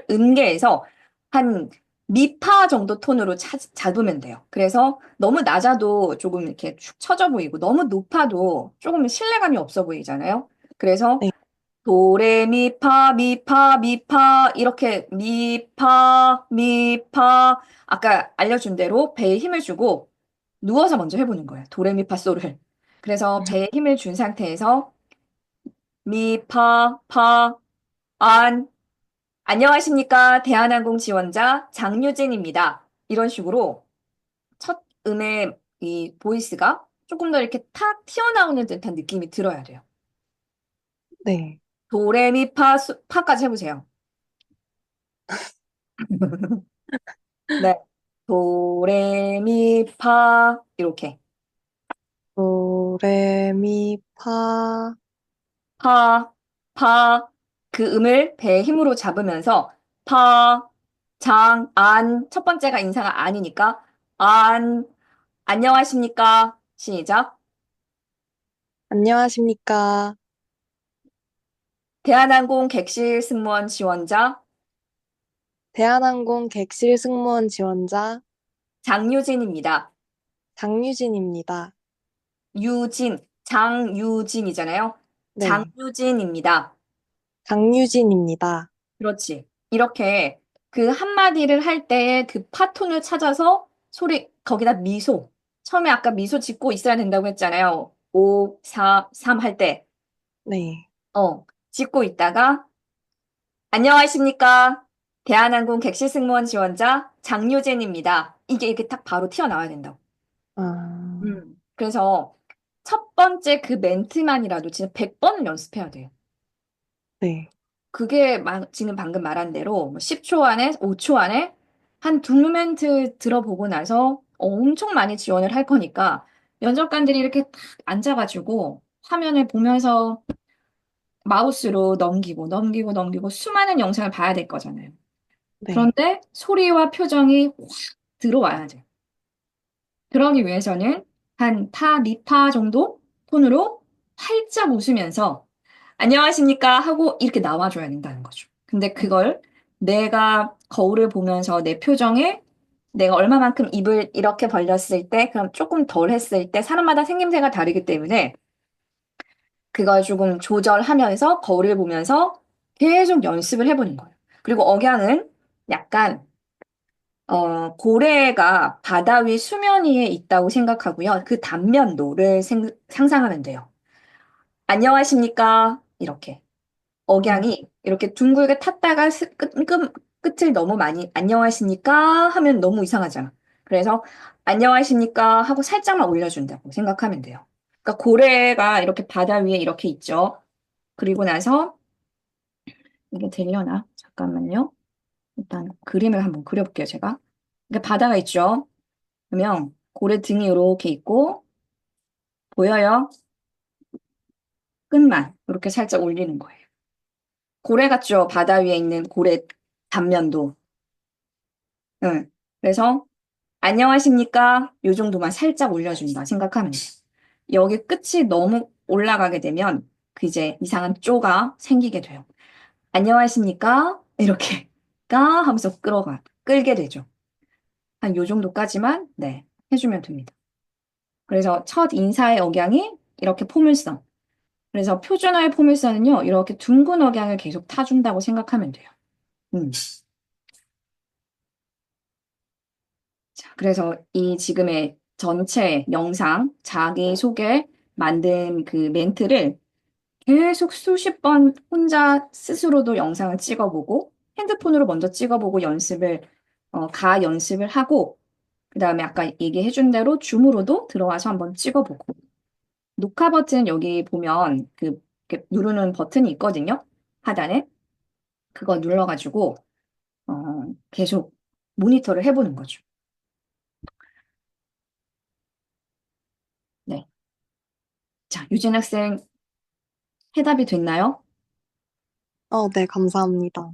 음계에서 한 미파 정도 톤으로 잡으면 돼요. 그래서 너무 낮아도 조금 이렇게 축 처져 보이고 너무 높아도 조금 신뢰감이 없어 보이잖아요. 그래서 네. 도레미파 미파 미파 이렇게 미파 미파 아까 알려준 대로 배에 힘을 주고 누워서 먼저 해보는 거예요. 도레미파솔을. 그래서 배에 힘을 준 상태에서 미, 파, 파, 안. 안녕하십니까. 대한항공 지원자 장유진입니다. 이런 식으로 첫 음의 이 보이스가 조금 더 이렇게 탁 튀어나오는 듯한 느낌이 들어야 돼요. 네. 도레미파, 파까지 해보세요. 네. 도레미파, 이렇게. 도레미파, 파, 파. 그 음을 배의 힘으로 잡으면서 파, 장, 안. 첫 번째가 인사가 아니니까 안. 안녕하십니까? 시작. 안녕하십니까. 대한항공 객실 승무원 지원자 대한항공 객실 승무원 지원자 장유진입니다. 장유진입니다. 유진, 장유진이잖아요. 네. 장유진입니다. 장유진입니다. 그렇지. 이렇게 그 한마디를 할 때의 그 파톤을 찾아서 소리, 거기다 미소. 처음에 아까 미소 짓고 있어야 된다고 했잖아요. 5, 4, 3 할 때. 네. 짓고 있다가 안녕하십니까? 대한항공 객실 승무원 지원자 장유진입니다. 이게 이렇게 딱 바로 튀어나와야 된다고. 아, 그래서 첫 번째 그 멘트만이라도 진짜 100번을 연습해야 돼요. 네. 그게 지금 방금 말한 대로 10초 안에, 5초 안에 한 두 멘트 들어보고 나서 엄청 많이 지원을 할 거니까 면접관들이 이렇게 딱 앉아가지고 화면을 보면서 마우스로 넘기고 넘기고 넘기고 수많은 영상을 봐야 될 거잖아요. 네. 그런데 소리와 표정이 확 들어와야 돼요. 그러기 위해서는 한 파, 미파 정도 톤으로 활짝 웃으면서 안녕하십니까 하고 이렇게 나와줘야 된다는 거죠. 근데 그걸 내가 거울을 보면서 내 표정에 내가 얼마만큼 입을 이렇게 벌렸을 때, 그럼 조금 덜 했을 때 사람마다 생김새가 다르기 때문에 그걸 조금 조절하면서 거울을 보면서 계속 연습을 해보는 거예요. 그리고 억양은 약간 고래가 바다 위 수면 위에 있다고 생각하고요. 그 단면도를 상상하면 돼요. 안녕하십니까? 이렇게. 음, 억양이 이렇게 둥글게 탔다가 끝을 너무 많이 안녕하십니까? 하면 너무 이상하잖아. 그래서 안녕하십니까 하고 살짝만 올려준다고 생각하면 돼요. 그러니까 고래가 이렇게 바다 위에 이렇게 있죠. 그리고 나서 이게 되려나? 잠깐만요. 일단 그림을 한번 그려볼게요, 제가. 그러니까 바다가 있죠. 그러면 고래 등이 이렇게 있고 보여요? 끝만 이렇게 살짝 올리는 거예요. 고래 같죠? 바다 위에 있는 고래 단면도. 응. 그래서 안녕하십니까? 요 정도만 살짝 올려준다 생각하면 돼요. 여기 끝이 너무 올라가게 되면 그 이제 이상한 쪼가 생기게 돼요. 안녕하십니까? 이렇게 까 하면서 끌게 되죠. 한 요 정도까지만 네, 해주면 됩니다. 그래서 첫 인사의 억양이 이렇게 포물선. 그래서 표준어의 포물선은요, 이렇게 둥근 억양을 계속 타준다고 생각하면 돼요. 음. 자, 그래서 이 지금의 전체 영상, 자기소개 만든 그 멘트를 계속 수십 번 혼자 스스로도 영상을 찍어보고 핸드폰으로 먼저 찍어보고 가 연습을 하고 그다음에 아까 얘기해준 대로 줌으로도 들어와서 한번 찍어보고 녹화 버튼 여기 보면 이렇게 누르는 버튼이 있거든요. 하단에 그거 눌러가지고 계속 모니터를 해보는 거죠. 네. 자, 유진 학생 해답이 됐나요? 네, 감사합니다.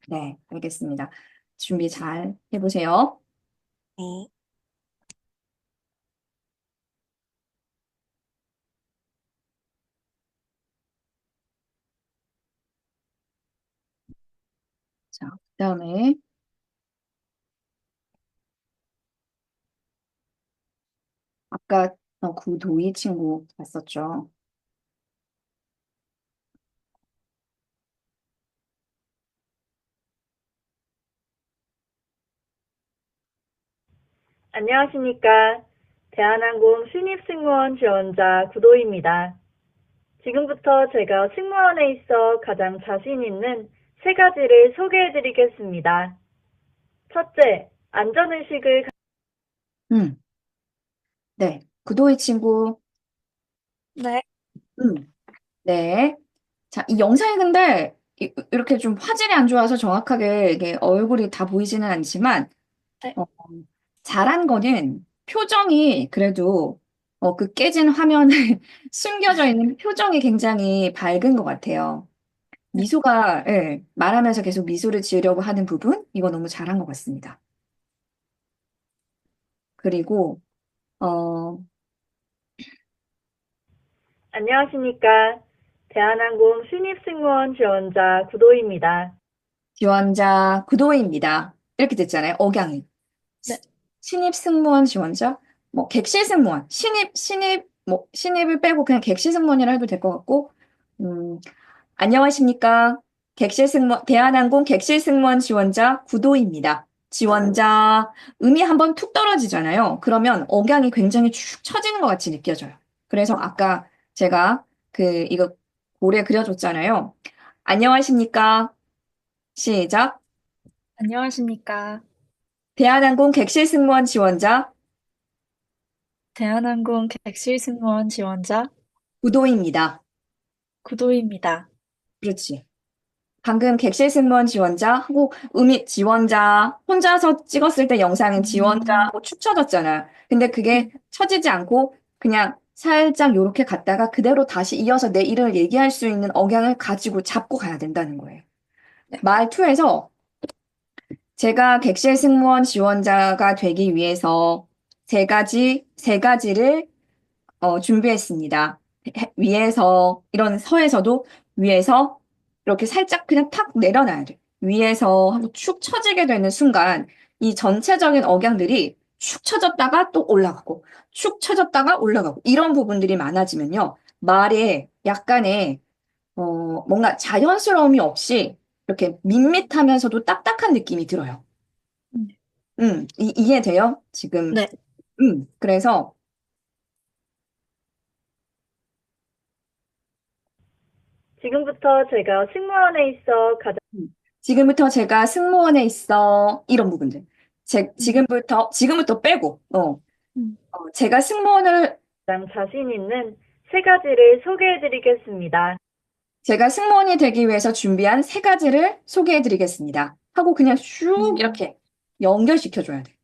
네, 알겠습니다. 준비 잘 해보세요. 네. 자, 그다음에 아까 구도희 친구 봤었죠. 안녕하십니까. 대한항공 신입승무원 지원자 구도입니다. 지금부터 제가 승무원에 있어 가장 자신 있는 세 가지를 소개해 드리겠습니다. 첫째, 안전의식을 음, 네, 구도희 친구. 네. 음, 네. 자, 이 영상이 근데 이렇게 좀 화질이 안 좋아서 정확하게 이게 얼굴이 다 보이지는 않지만 네. 어, 잘한 거는 표정이 그래도 그 깨진 화면에 숨겨져 있는 표정이 굉장히 밝은 것 같아요. 네. 미소가, 예, 말하면서 계속 미소를 지으려고 하는 부분, 이거 너무 잘한 것 같습니다. 그리고, 어, 안녕하십니까. 대한항공 신입승무원 지원자 구도입니다. 지원자 구도희입니다. 이렇게 됐잖아요, 억양이. 네. 신입 승무원 지원자, 뭐, 객실 승무원, 신입을 빼고 그냥 객실 승무원이라 해도 될 것 같고, 음, 안녕하십니까. 대한항공 객실 승무원 지원자 구도입니다. 지원자, 음이 한번 툭 떨어지잖아요. 그러면 억양이 굉장히 축 처지는 것 같이 느껴져요. 그래서 아까 제가 이거 고래 그려줬잖아요. 안녕하십니까. 시작. 안녕하십니까. 대한항공 객실 승무원 지원자 대한항공 객실 승무원 지원자 구도입니다. 구도입니다. 그렇지. 방금 객실 승무원 지원자 하고 음이 지원자 혼자서 찍었을 때 영상은 지원자 음, 하고 축 처졌잖아. 근데 그게 처지지 않고 그냥 살짝 요렇게 갔다가 그대로 다시 이어서 내 이름을 얘기할 수 있는 억양을 가지고 잡고 가야 된다는 거예요. 네. 말투에서 제가 객실 승무원 지원자가 되기 위해서 세 가지를 준비했습니다. 이런 서에서도 위에서 이렇게 살짝 그냥 탁 내려놔야 돼. 위에서 하고 축 처지게 되는 순간 이 전체적인 억양들이 축 처졌다가 또 올라가고 축 처졌다가 올라가고 이런 부분들이 많아지면요. 말에 약간의 뭔가 자연스러움이 없이 이렇게 밋밋하면서도 딱딱한 느낌이 들어요. 음, 이해돼요? 지금. 네. 그래서 지금부터 제가 승무원에 있어 가장 지금부터 제가 승무원에 있어. 이런 부분들. 음, 지금부터 빼고, 음, 제가 승무원을, 가장 자신 있는 세 가지를 소개해 드리겠습니다. 제가 승무원이 되기 위해서 준비한 세 가지를 소개해 드리겠습니다. 하고 그냥 슉 음, 이렇게 연결시켜줘야 돼. 네,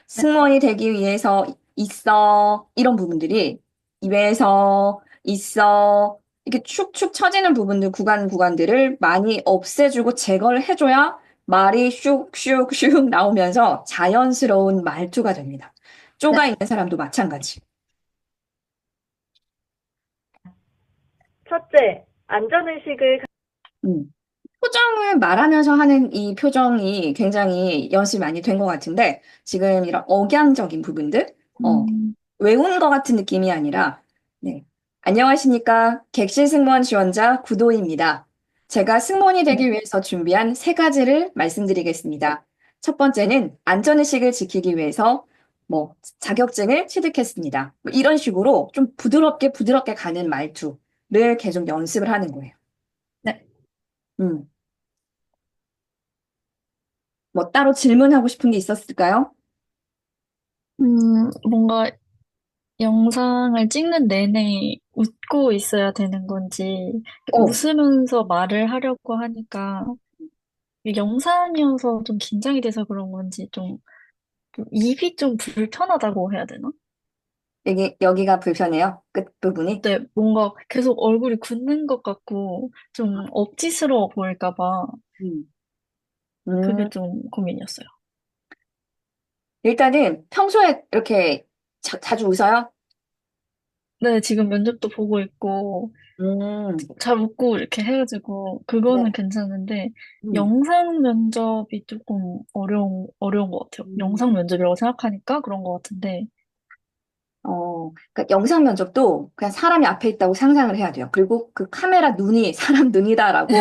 승무원이 되기 위해서 있어. 이런 부분들이 위해서 있어. 이렇게 축축 처지는 부분들, 구간들을 많이 없애주고 제거를 해줘야 말이 슉슉슉 나오면서 자연스러운 말투가 됩니다. 네, 쪼가 있는 사람도 마찬가지. 첫째, 안전의식을 음. 표정을 말하면서 하는 이 표정이 굉장히 연습이 많이 된 것 같은데, 지금 이런 억양적인 부분들, 음, 외운 것 같은 느낌이 아니라, 네. 안녕하십니까. 객실 승무원 지원자 구도희입니다. 제가 승무원이 네, 되기 위해서 준비한 세 가지를 말씀드리겠습니다. 첫 번째는 안전의식을 지키기 위해서 자격증을 취득했습니다. 이런 식으로 좀 부드럽게 부드럽게 가는 말투를 계속 연습을 하는 거예요. 네. 음. 따로 질문하고 싶은 게 있었을까요? 뭔가 영상을 찍는 내내 웃고 있어야 되는 건지, 어, 웃으면서 말을 하려고 하니까, 이게 영상이어서 좀 긴장이 돼서 그런 건지, 좀 입이 좀 불편하다고 해야 되나? 여기가 불편해요. 끝부분이. 네, 뭔가 계속 얼굴이 굳는 것 같고, 좀 억지스러워 보일까 봐, 음. 그게 음. 좀 고민이었어요. 일단은 평소에 이렇게 자주 웃어요? 네, 지금 면접도 보고 있고, 음. 잘 웃고 이렇게 해가지고, 네. 그거는 괜찮은데, 음. 영상 면접이 조금 어려운 것 같아요. 음. 영상 면접이라고 생각하니까 그런 것 같은데, 그러니까 영상 면접도 그냥 사람이 앞에 있다고 상상을 해야 돼요. 그리고 그 카메라 눈이 사람 눈이다라고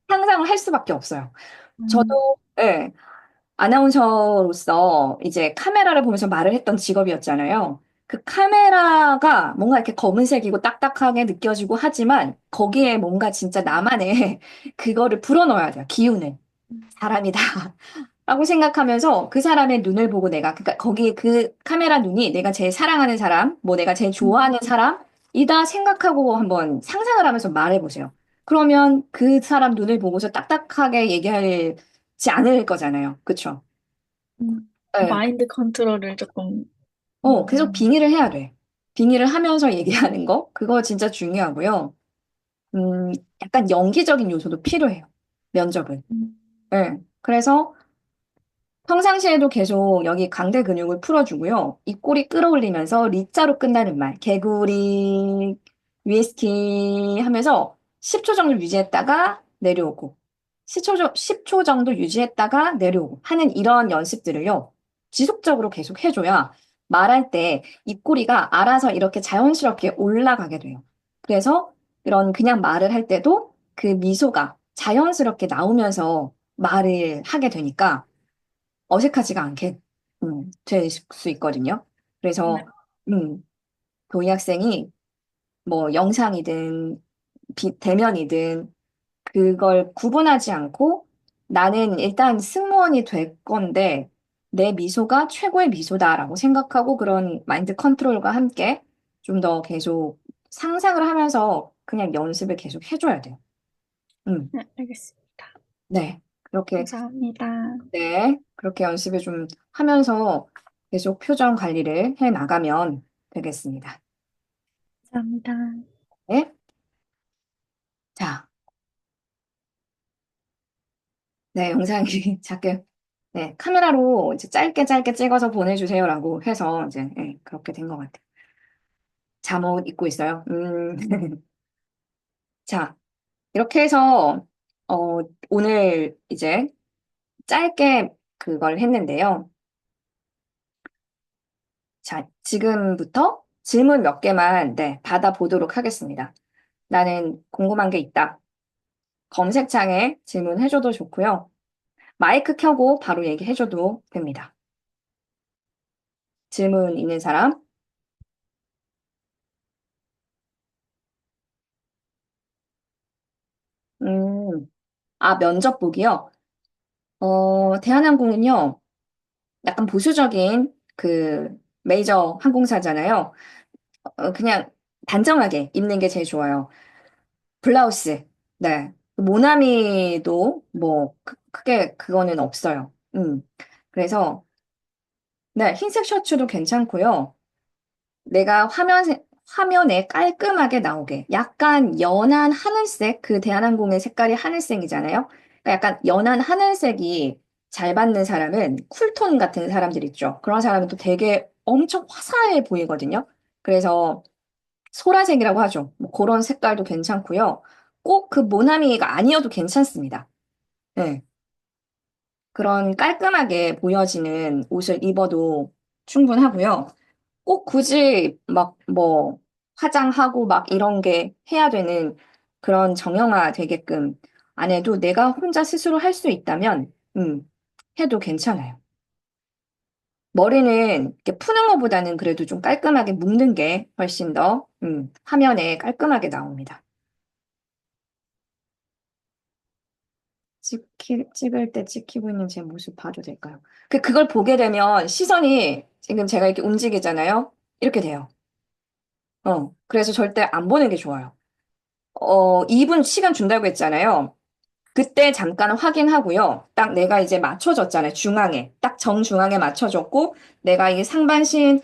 상상을 할 수밖에 없어요. 음, 저도, 예, 아나운서로서 이제 카메라를 보면서 말을 했던 직업이었잖아요. 그 카메라가 뭔가 이렇게 검은색이고 딱딱하게 느껴지고 하지만 거기에 뭔가 진짜 나만의 그거를 불어넣어야 돼요. 기운을. 사람이다. 라고 생각하면서 그 사람의 눈을 보고 그러니까 거기 그 카메라 눈이 내가 제일 사랑하는 사람, 내가 제일 음, 좋아하는 사람이다 생각하고 한번 상상을 하면서 말해보세요. 그러면 그 사람 눈을 보고서 딱딱하게 얘기하지 않을 거잖아요. 그쵸? 네. 마인드 컨트롤을 조금, 계속 음, 빙의를 해야 돼. 빙의를 하면서 얘기하는 거, 그거 진짜 중요하고요. 음, 약간 연기적인 요소도 필요해요. 면접은. 음, 네. 그래서 평상시에도 계속 여기 강대 근육을 풀어주고요. 입꼬리 끌어올리면서 리자로 끝나는 말, 개구리, 위스키 하면서 10초 정도 유지했다가 내려오고, 10초 정도 유지했다가 내려오고 하는 이런 연습들을요. 지속적으로 계속 해줘야 말할 때 입꼬리가 알아서 이렇게 자연스럽게 올라가게 돼요. 그래서 이런 그냥 말을 할 때도 그 미소가 자연스럽게 나오면서 말을 하게 되니까 어색하지가 않게 될 수 있거든요. 네, 그래서 음, 도희 학생이 영상이든 대면이든 그걸 구분하지 않고 나는 일단 승무원이 될 건데 내 미소가 최고의 미소다라고 생각하고 그런 마인드 컨트롤과 함께 좀 더 계속 상상을 하면서 그냥 연습을 계속 해줘야 돼요. 음, 네, 알겠습니다. 네. 그렇게 감사합니다. 네, 그렇게 연습을 좀 하면서 계속 표정 관리를 해 나가면 되겠습니다. 감사합니다. 네, 자, 네, 영상이 작게, 네, 카메라로 이제 짧게 짧게 찍어서 보내주세요라고 해서 이제 그렇게 된 것 같아요. 잠옷 입고 있어요. 자, 이렇게 해서 어, 오늘 이제 짧게 그걸 했는데요. 자, 지금부터 질문 몇 개만 네, 받아보도록 하겠습니다. 나는 궁금한 게 있다. 검색창에 질문해줘도 좋고요. 마이크 켜고 바로 얘기해줘도 됩니다. 질문 있는 사람? 음, 면접 보기요. 대한항공은요, 약간 보수적인 그 메이저 항공사잖아요. 그냥 단정하게 입는 게 제일 좋아요. 블라우스. 네. 모나미도 뭐 크게 그거는 없어요. 그래서 네, 흰색 셔츠도 괜찮고요. 내가 화면에 깔끔하게 나오게. 약간 연한 하늘색, 그 대한항공의 색깔이 하늘색이잖아요. 그러니까 약간 연한 하늘색이 잘 받는 사람은 쿨톤 같은 사람들 있죠. 그런 사람은 또 되게 엄청 화사해 보이거든요. 그래서 소라색이라고 하죠. 뭐 그런 색깔도 괜찮고요. 꼭 그 모나미가 아니어도 괜찮습니다. 네. 그런 깔끔하게 보여지는 옷을 입어도 충분하고요. 꼭 굳이 막 뭐 화장하고 막 이런 게 해야 되는 그런 정형화 되게끔 안 해도 내가 혼자 스스로 할 수 있다면, 해도 괜찮아요. 머리는 이렇게 푸는 것보다는 그래도 좀 깔끔하게 묶는 게 훨씬 더, 화면에 깔끔하게 나옵니다. 찍을 때 찍히고 있는 제 모습 봐도 될까요? 그걸 보게 되면 시선이 지금 제가 이렇게 움직이잖아요. 이렇게 돼요. 그래서 절대 안 보는 게 좋아요. 2분 시간 준다고 했잖아요. 그때 잠깐 확인하고요. 딱 내가 이제 맞춰줬잖아요. 중앙에. 딱 정중앙에 맞춰줬고, 내가 이 상반신,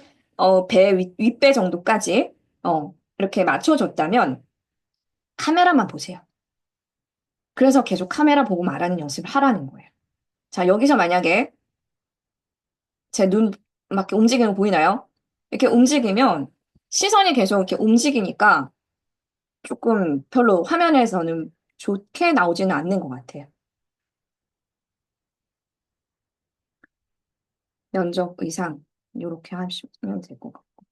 배, 윗배 정도까지, 이렇게 맞춰줬다면, 카메라만 보세요. 그래서 계속 카메라 보고 말하는 연습을 하라는 거예요. 자, 여기서 만약에 제 눈 막 이렇게 움직이는 거 보이나요? 이렇게 움직이면 시선이 계속 이렇게 움직이니까 조금 별로 화면에서는 좋게 나오지는 않는 것 같아요. 면적 의상 이렇게 하시면 될 것 같고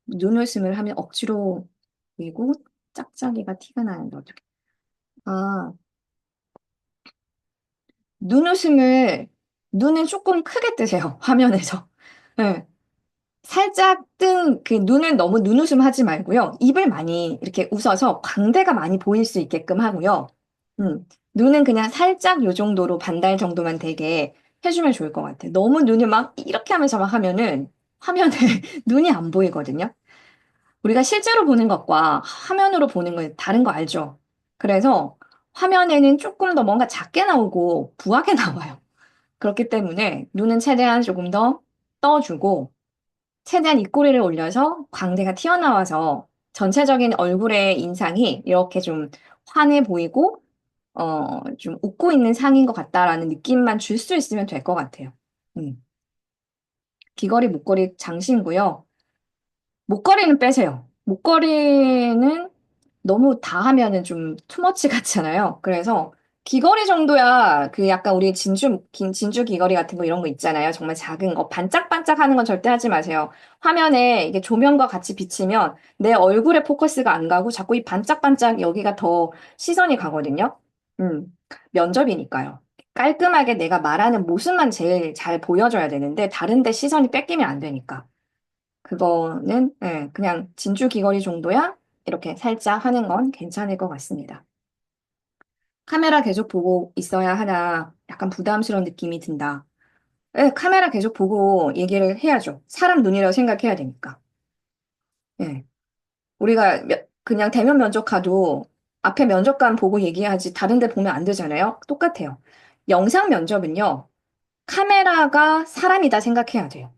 눈웃음을 하면 억지로 보이고 짝짝이가 티가 나는데 어떻게 아 눈웃음을 눈은 조금 크게 뜨세요 화면에서 네. 살짝 뜬 그 눈을 너무 눈웃음 하지 말고요 입을 많이 이렇게 웃어서 광대가 많이 보일 수 있게끔 하고요 눈은 그냥 살짝 요 정도로 반달 정도만 되게 해주면 좋을 것 같아요 너무 눈을 막 이렇게 하면서 막 하면은 화면에 눈이 안 보이거든요 우리가 실제로 보는 것과 화면으로 보는 건 다른 거 알죠? 그래서 화면에는 조금 더 뭔가 작게 나오고 부하게 나와요. 그렇기 때문에 눈은 최대한 조금 더 떠주고 최대한 입꼬리를 올려서 광대가 튀어나와서 전체적인 얼굴의 인상이 이렇게 좀 환해 보이고 좀 웃고 있는 상인 것 같다라는 느낌만 줄 수 있으면 될 것 같아요. 음. 귀걸이, 목걸이 장신구요. 목걸이는 빼세요. 목걸이는 너무 다 하면은 좀 투머치 같잖아요. 그래서 귀걸이 정도야 그 약간 우리 진주 귀걸이 같은 거 이런 거 있잖아요. 정말 작은 거 반짝반짝 하는 건 절대 하지 마세요. 화면에 이게 조명과 같이 비치면 내 얼굴에 포커스가 안 가고 자꾸 이 반짝반짝 여기가 더 시선이 가거든요. 음, 면접이니까요. 깔끔하게 내가 말하는 모습만 제일 잘 보여줘야 되는데 다른 데 시선이 뺏기면 안 되니까. 그거는 예, 그냥 진주 귀걸이 정도야 이렇게 살짝 하는 건 괜찮을 것 같습니다. 카메라 계속 보고 있어야 하나 약간 부담스러운 느낌이 든다. 예, 카메라 계속 보고 얘기를 해야죠. 사람 눈이라고 생각해야 되니까. 예. 우리가 그냥 대면 면접가도 앞에 면접관 보고 얘기하지 다른 데 보면 안 되잖아요. 똑같아요. 영상 면접은요. 카메라가 사람이다 생각해야 돼요.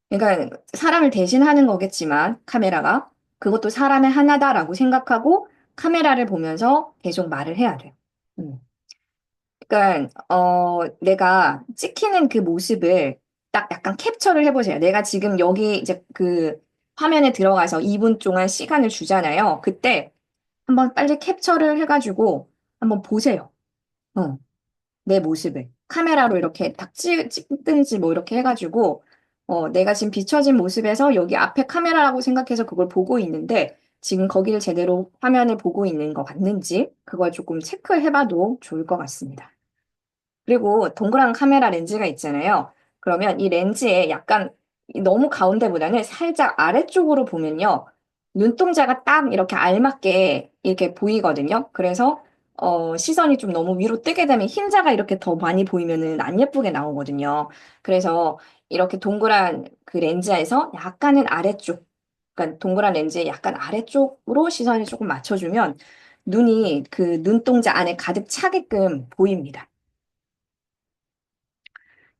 그러니까 사람을 대신하는 거겠지만 카메라가 그것도 사람의 하나다라고 생각하고 카메라를 보면서 계속 말을 해야 돼요. 음. 그러니까 내가 찍히는 그 모습을 딱 약간 캡처를 해보세요. 내가 지금 여기 이제 그 화면에 들어가서 2분 동안 시간을 주잖아요. 그때 한번 빨리 캡처를 해가지고 한번 보세요. 어. 내 모습을 카메라로 이렇게 딱 찍든지 뭐 이렇게 해가지고 내가 지금 비춰진 모습에서 여기 앞에 카메라라고 생각해서 그걸 보고 있는데 지금 거기를 제대로 화면을 보고 있는 거 맞는지 그걸 조금 체크해봐도 좋을 것 같습니다. 그리고 동그란 카메라 렌즈가 있잖아요. 그러면 이 렌즈에 약간 너무 가운데보다는 살짝 아래쪽으로 보면요. 눈동자가 딱 이렇게 알맞게 이렇게 보이거든요. 그래서 시선이 좀 너무 위로 뜨게 되면 흰자가 이렇게 더 많이 보이면은 안 예쁘게 나오거든요. 그래서 이렇게 동그란 그 렌즈에서 약간은 아래쪽, 그러니까 동그란 렌즈의 약간 아래쪽으로 시선을 조금 맞춰주면 눈이 그 눈동자 안에 가득 차게끔 보입니다.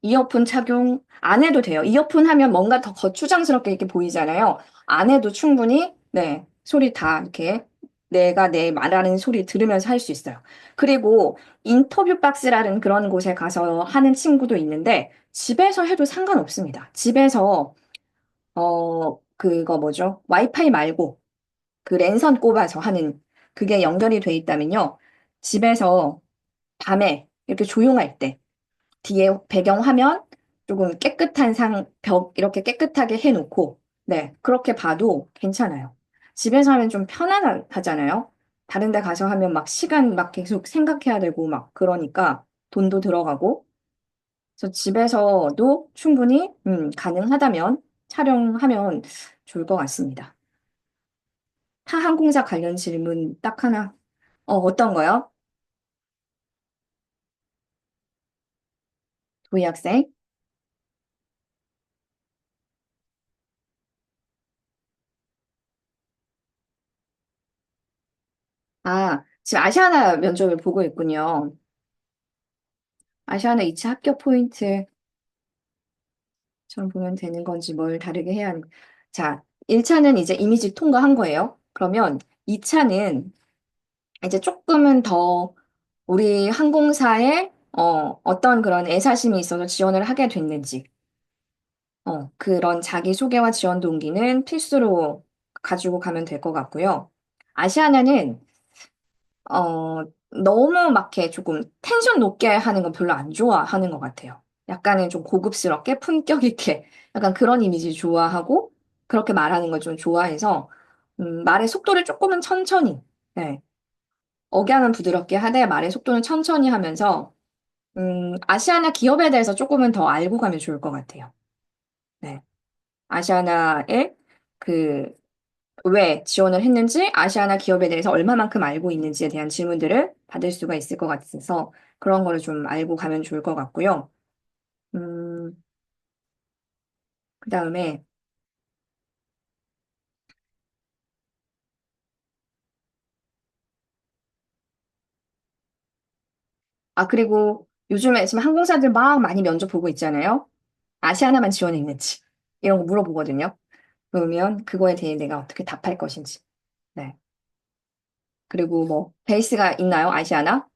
이어폰 착용 안 해도 돼요. 이어폰 하면 뭔가 더 거추장스럽게 이렇게 보이잖아요. 안 해도 충분히, 네, 소리 다 이렇게 내가 내 말하는 소리 들으면서 할 수 있어요. 그리고 인터뷰 박스라는 그런 곳에 가서 하는 친구도 있는데 집에서 해도 상관없습니다. 집에서, 그거 뭐죠? 와이파이 말고 그 랜선 꼽아서 하는 그게 연결이 돼 있다면요. 집에서 밤에 이렇게 조용할 때 뒤에 배경 화면 조금 깨끗한 벽 이렇게 깨끗하게 해놓고, 네, 그렇게 봐도 괜찮아요. 집에서 하면 좀 편안하잖아요. 다른 데 가서 하면 막 시간 막 계속 생각해야 되고 막 그러니까 돈도 들어가고. 그래서 집에서도 충분히, 가능하다면 촬영하면 좋을 것 같습니다. 타 항공사 관련 질문 딱 하나. 어떤 거요? 도희 학생? 아, 지금 아시아나 면접을 보고 있군요. 아시아나 2차 합격 포인트 좀 보면 되는 건지 뭘 다르게 해야 하는. 자, 1차는 이제 이미지 통과한 거예요. 그러면 2차는 이제 조금은 더 우리 항공사에 어떤 그런 애사심이 있어서 지원을 하게 됐는지, 그런 자기소개와 지원 동기는 필수로 가지고 가면 될 것 같고요. 아시아나는 너무 막 이렇게 조금 텐션 높게 하는 건 별로 안 좋아하는 것 같아요. 약간은 좀 고급스럽게 품격 있게 약간 그런 이미지 좋아하고 그렇게 말하는 걸 좀 좋아해서 말의 속도를 조금은 천천히, 네. 억양은 부드럽게 하되 말의 속도는 천천히 하면서 아시아나 기업에 대해서 조금은 더 알고 가면 좋을 것 같아요. 네. 아시아나의 그 왜 지원을 했는지, 아시아나 기업에 대해서 얼마만큼 알고 있는지에 대한 질문들을 받을 수가 있을 것 같아서 그런 거를 좀 알고 가면 좋을 것 같고요. 음, 그 다음에, 그리고 요즘에 지금 항공사들 막 많이 면접 보고 있잖아요. 아시아나만 지원했는지. 이런 거 물어보거든요. 그러면 그거에 대해 내가 어떻게 답할 것인지. 네. 그리고 뭐, 베이스가 있나요? 아시아나?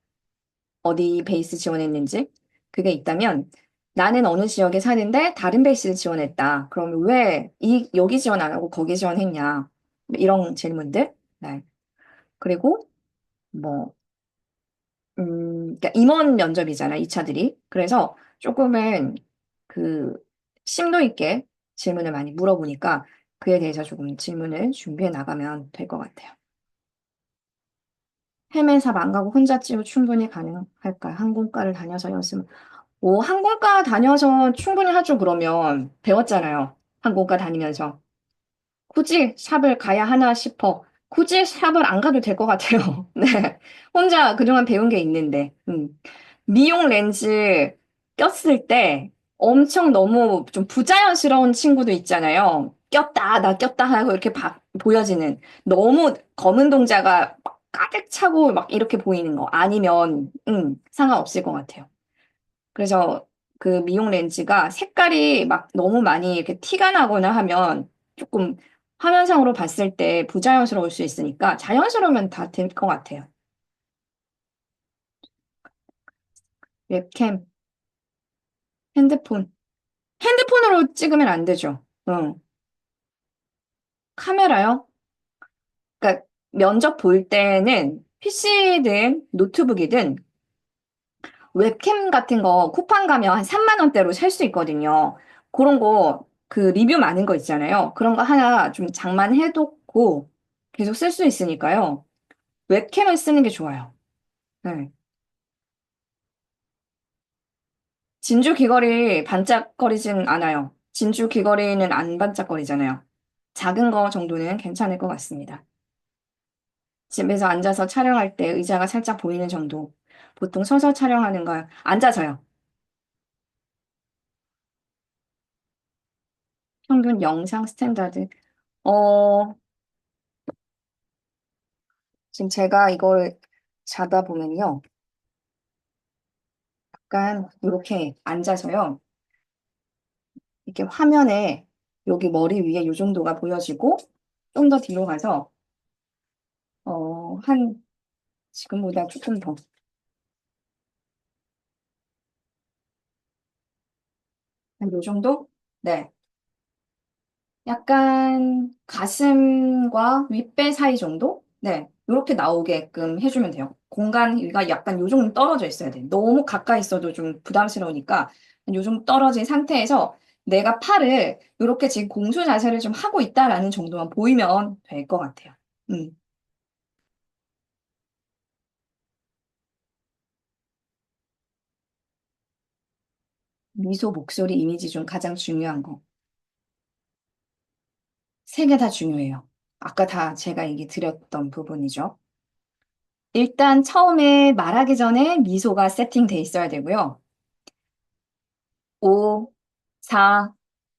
어디 베이스 지원했는지 그게 있다면 나는 어느 지역에 사는데 다른 베이스를 지원했다. 그럼 왜 여기 지원 안 하고 거기 지원했냐? 이런 질문들. 네. 그리고 뭐 그러니까 임원 면접이잖아, 이 차들이. 그래서 조금은 그 심도 있게 질문을 많이 물어보니까 그에 대해서 조금 질문을 준비해 나가면 될 것 같아요. 해외사 안 가고 혼자 찌고 충분히 가능할까요? 항공과를 다녀서 연습. 오, 항공과 다녀서 충분히 하죠, 그러면. 배웠잖아요. 항공과 다니면서. 굳이 샵을 가야 하나 싶어. 굳이 샵을 안 가도 될 것 같아요. 네. 혼자 그동안 배운 게 있는데. 미용 렌즈 꼈을 때 엄청 너무 좀 부자연스러운 친구도 있잖아요. 꼈다, 나 꼈다 하고 이렇게 보여지는. 너무 검은 동자가 막 가득 차고 막 이렇게 보이는 거. 아니면, 상관없을 것 같아요. 그래서 그 미용 렌즈가 색깔이 막 너무 많이 이렇게 티가 나거나 하면 조금 화면상으로 봤을 때 부자연스러울 수 있으니까 자연스러우면 다 될 것 같아요. 웹캠, 핸드폰. 핸드폰으로 찍으면 안 되죠. 카메라요? 그러니까 면접 볼 때는 PC든 노트북이든 웹캠 같은 거 쿠팡 가면 한 3만 원대로 살 수 있거든요. 그런 거, 그 리뷰 많은 거 있잖아요. 그런 거 하나 좀 장만해놓고 계속 쓸 수 있으니까요. 웹캠을 쓰는 게 좋아요. 네. 진주 귀걸이 반짝거리진 않아요. 진주 귀걸이는 안 반짝거리잖아요. 작은 거 정도는 괜찮을 것 같습니다. 집에서 앉아서 촬영할 때 의자가 살짝 보이는 정도. 보통 서서 촬영하는 걸 앉아서요. 평균 영상 스탠다드. 어, 지금 제가 이걸 자다 보면요. 약간 이렇게 앉아서요. 이렇게 화면에 여기 머리 위에 이 정도가 보여지고 좀 더 뒤로 가서 한 지금보다 조금 더. 한 요 정도? 네. 약간 가슴과 윗배 사이 정도? 네. 이렇게 나오게끔 해주면 돼요. 공간이 약간 요 정도 떨어져 있어야 돼. 너무 가까이 있어도 좀 부담스러우니까 요 정도 떨어진 상태에서 내가 팔을 이렇게 지금 공수 자세를 좀 하고 있다라는 정도만 보이면 될 것 같아요. 음. 미소, 목소리, 이미지 중 가장 중요한 거. 세 개 다 중요해요. 아까 다 제가 얘기 드렸던 부분이죠. 일단 처음에 말하기 전에 미소가 세팅돼 있어야 되고요. 5, 4,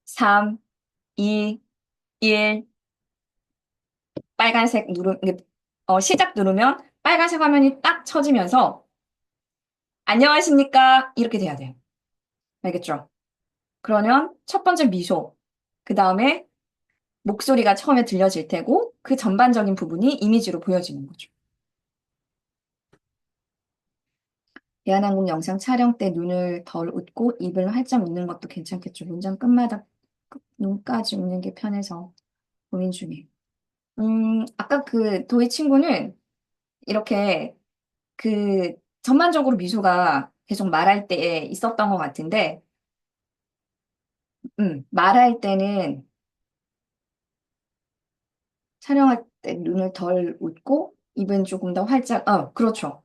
3, 2, 1, 빨간색 시작 누르면 빨간색 화면이 딱 쳐지면서 안녕하십니까? 이렇게 돼야 돼요. 알겠죠? 그러면 첫 번째 미소, 그 다음에 목소리가 처음에 들려질 테고 그 전반적인 부분이 이미지로 보여지는 거죠. 대한항공 영상 촬영 때 눈을 덜 웃고 입을 활짝 웃는 것도 괜찮겠죠. 문장 끝마다 눈까지 웃는 게 편해서 고민 중이에요. 아까 그 도희 친구는 이렇게 그 전반적으로 미소가 계속 말할 때 있었던 것 같은데, 말할 때는 촬영할 때 눈을 덜 웃고 입은 조금 더 활짝, 그렇죠.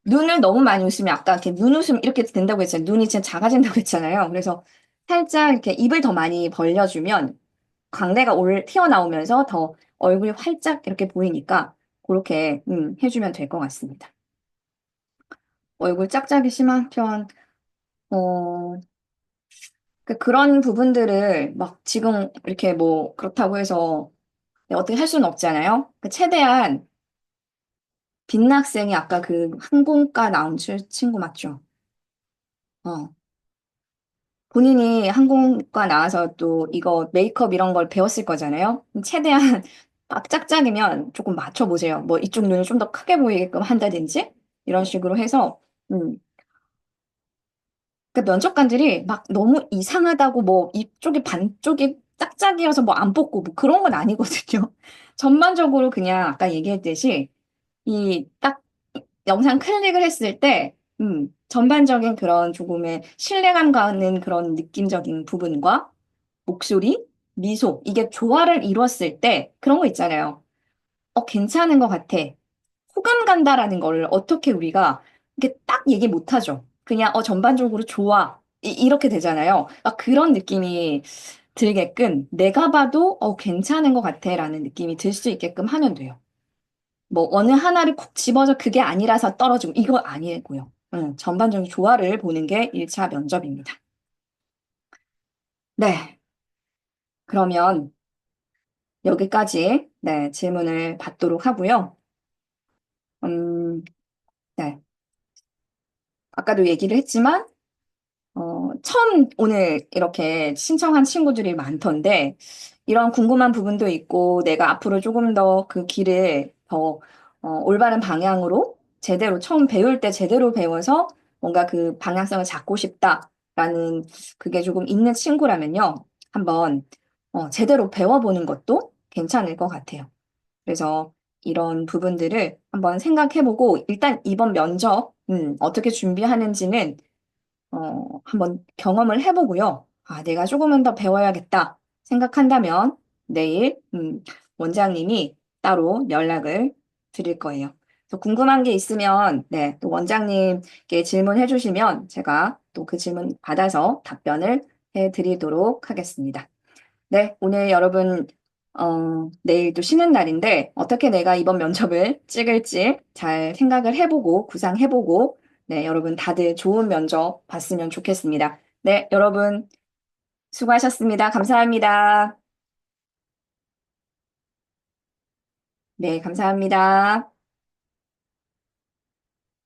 눈을 너무 많이 웃으면 아까 이렇게 눈웃음 이렇게 된다고 했잖아요. 눈이 진짜 작아진다고 했잖아요. 그래서 살짝 이렇게 입을 더 많이 벌려주면 광대가 튀어나오면서 더 얼굴이 활짝 이렇게 보이니까 그렇게 해주면 될 것 같습니다. 얼굴 짝짝이 심한 편, 어, 그런 부분들을 막 지금 이렇게 뭐 그렇다고 해서 어떻게 할 수는 없잖아요. 최대한 빛낙생이 아까 그 항공과 나온 친구 맞죠? 어. 본인이 항공과 나와서 또 이거 메이크업 이런 걸 배웠을 거잖아요. 최대한 막 짝짝이면 조금 맞춰보세요. 뭐 이쪽 눈을 좀 더 크게 보이게끔 한다든지 이런 식으로 해서 음. 그 면접관들이 막 너무 이상하다고 뭐 이쪽이 반쪽이 짝짝이어서 뭐 안 뽑고 뭐 그런 건 아니거든요. 전반적으로 그냥 아까 얘기했듯이 이 딱 영상 클릭을 했을 때, 전반적인 그런 조금의 신뢰감 가는 그런 느낌적인 부분과 목소리, 미소, 이게 조화를 이뤘을 때 그런 거 있잖아요. 괜찮은 것 같아. 호감 간다라는 거를 어떻게 우리가 이렇게 딱 얘기 못 하죠. 그냥 전반적으로 좋아. 이렇게 되잖아요. 그런 느낌이 들게끔 내가 봐도 괜찮은 것 같아라는 느낌이 들 수 있게끔 하면 돼요. 뭐 어느 하나를 콕 집어서 그게 아니라서 떨어지고 이거 아니고요. 전반적인 조화를 보는 게 1차 면접입니다. 네. 그러면 여기까지 네, 질문을 받도록 하고요. 음, 네. 아까도 얘기를 했지만 처음 오늘 이렇게 신청한 친구들이 많던데, 이런 궁금한 부분도 있고, 내가 앞으로 조금 더 그 길을 더 올바른 방향으로 제대로 처음 배울 때 제대로 배워서 뭔가 그 방향성을 잡고 싶다라는 그게 조금 있는 친구라면요. 한번 제대로 배워보는 것도 괜찮을 것 같아요. 그래서 이런 부분들을 한번 생각해보고, 일단 이번 면접, 어떻게 준비하는지는 한번 경험을 해보고요. 내가 조금은 더 배워야겠다 생각한다면 내일 원장님이 따로 연락을 드릴 거예요. 또 궁금한 게 있으면 네, 또 원장님께 질문해 주시면 제가 또 그 질문 받아서 답변을 해 드리도록 하겠습니다. 네, 오늘 여러분 내일 또 쉬는 날인데 어떻게 내가 이번 면접을 찍을지 잘 생각을 해보고 구상해보고 네, 여러분 다들 좋은 면접 봤으면 좋겠습니다. 네, 여러분 수고하셨습니다. 감사합니다. 네, 감사합니다.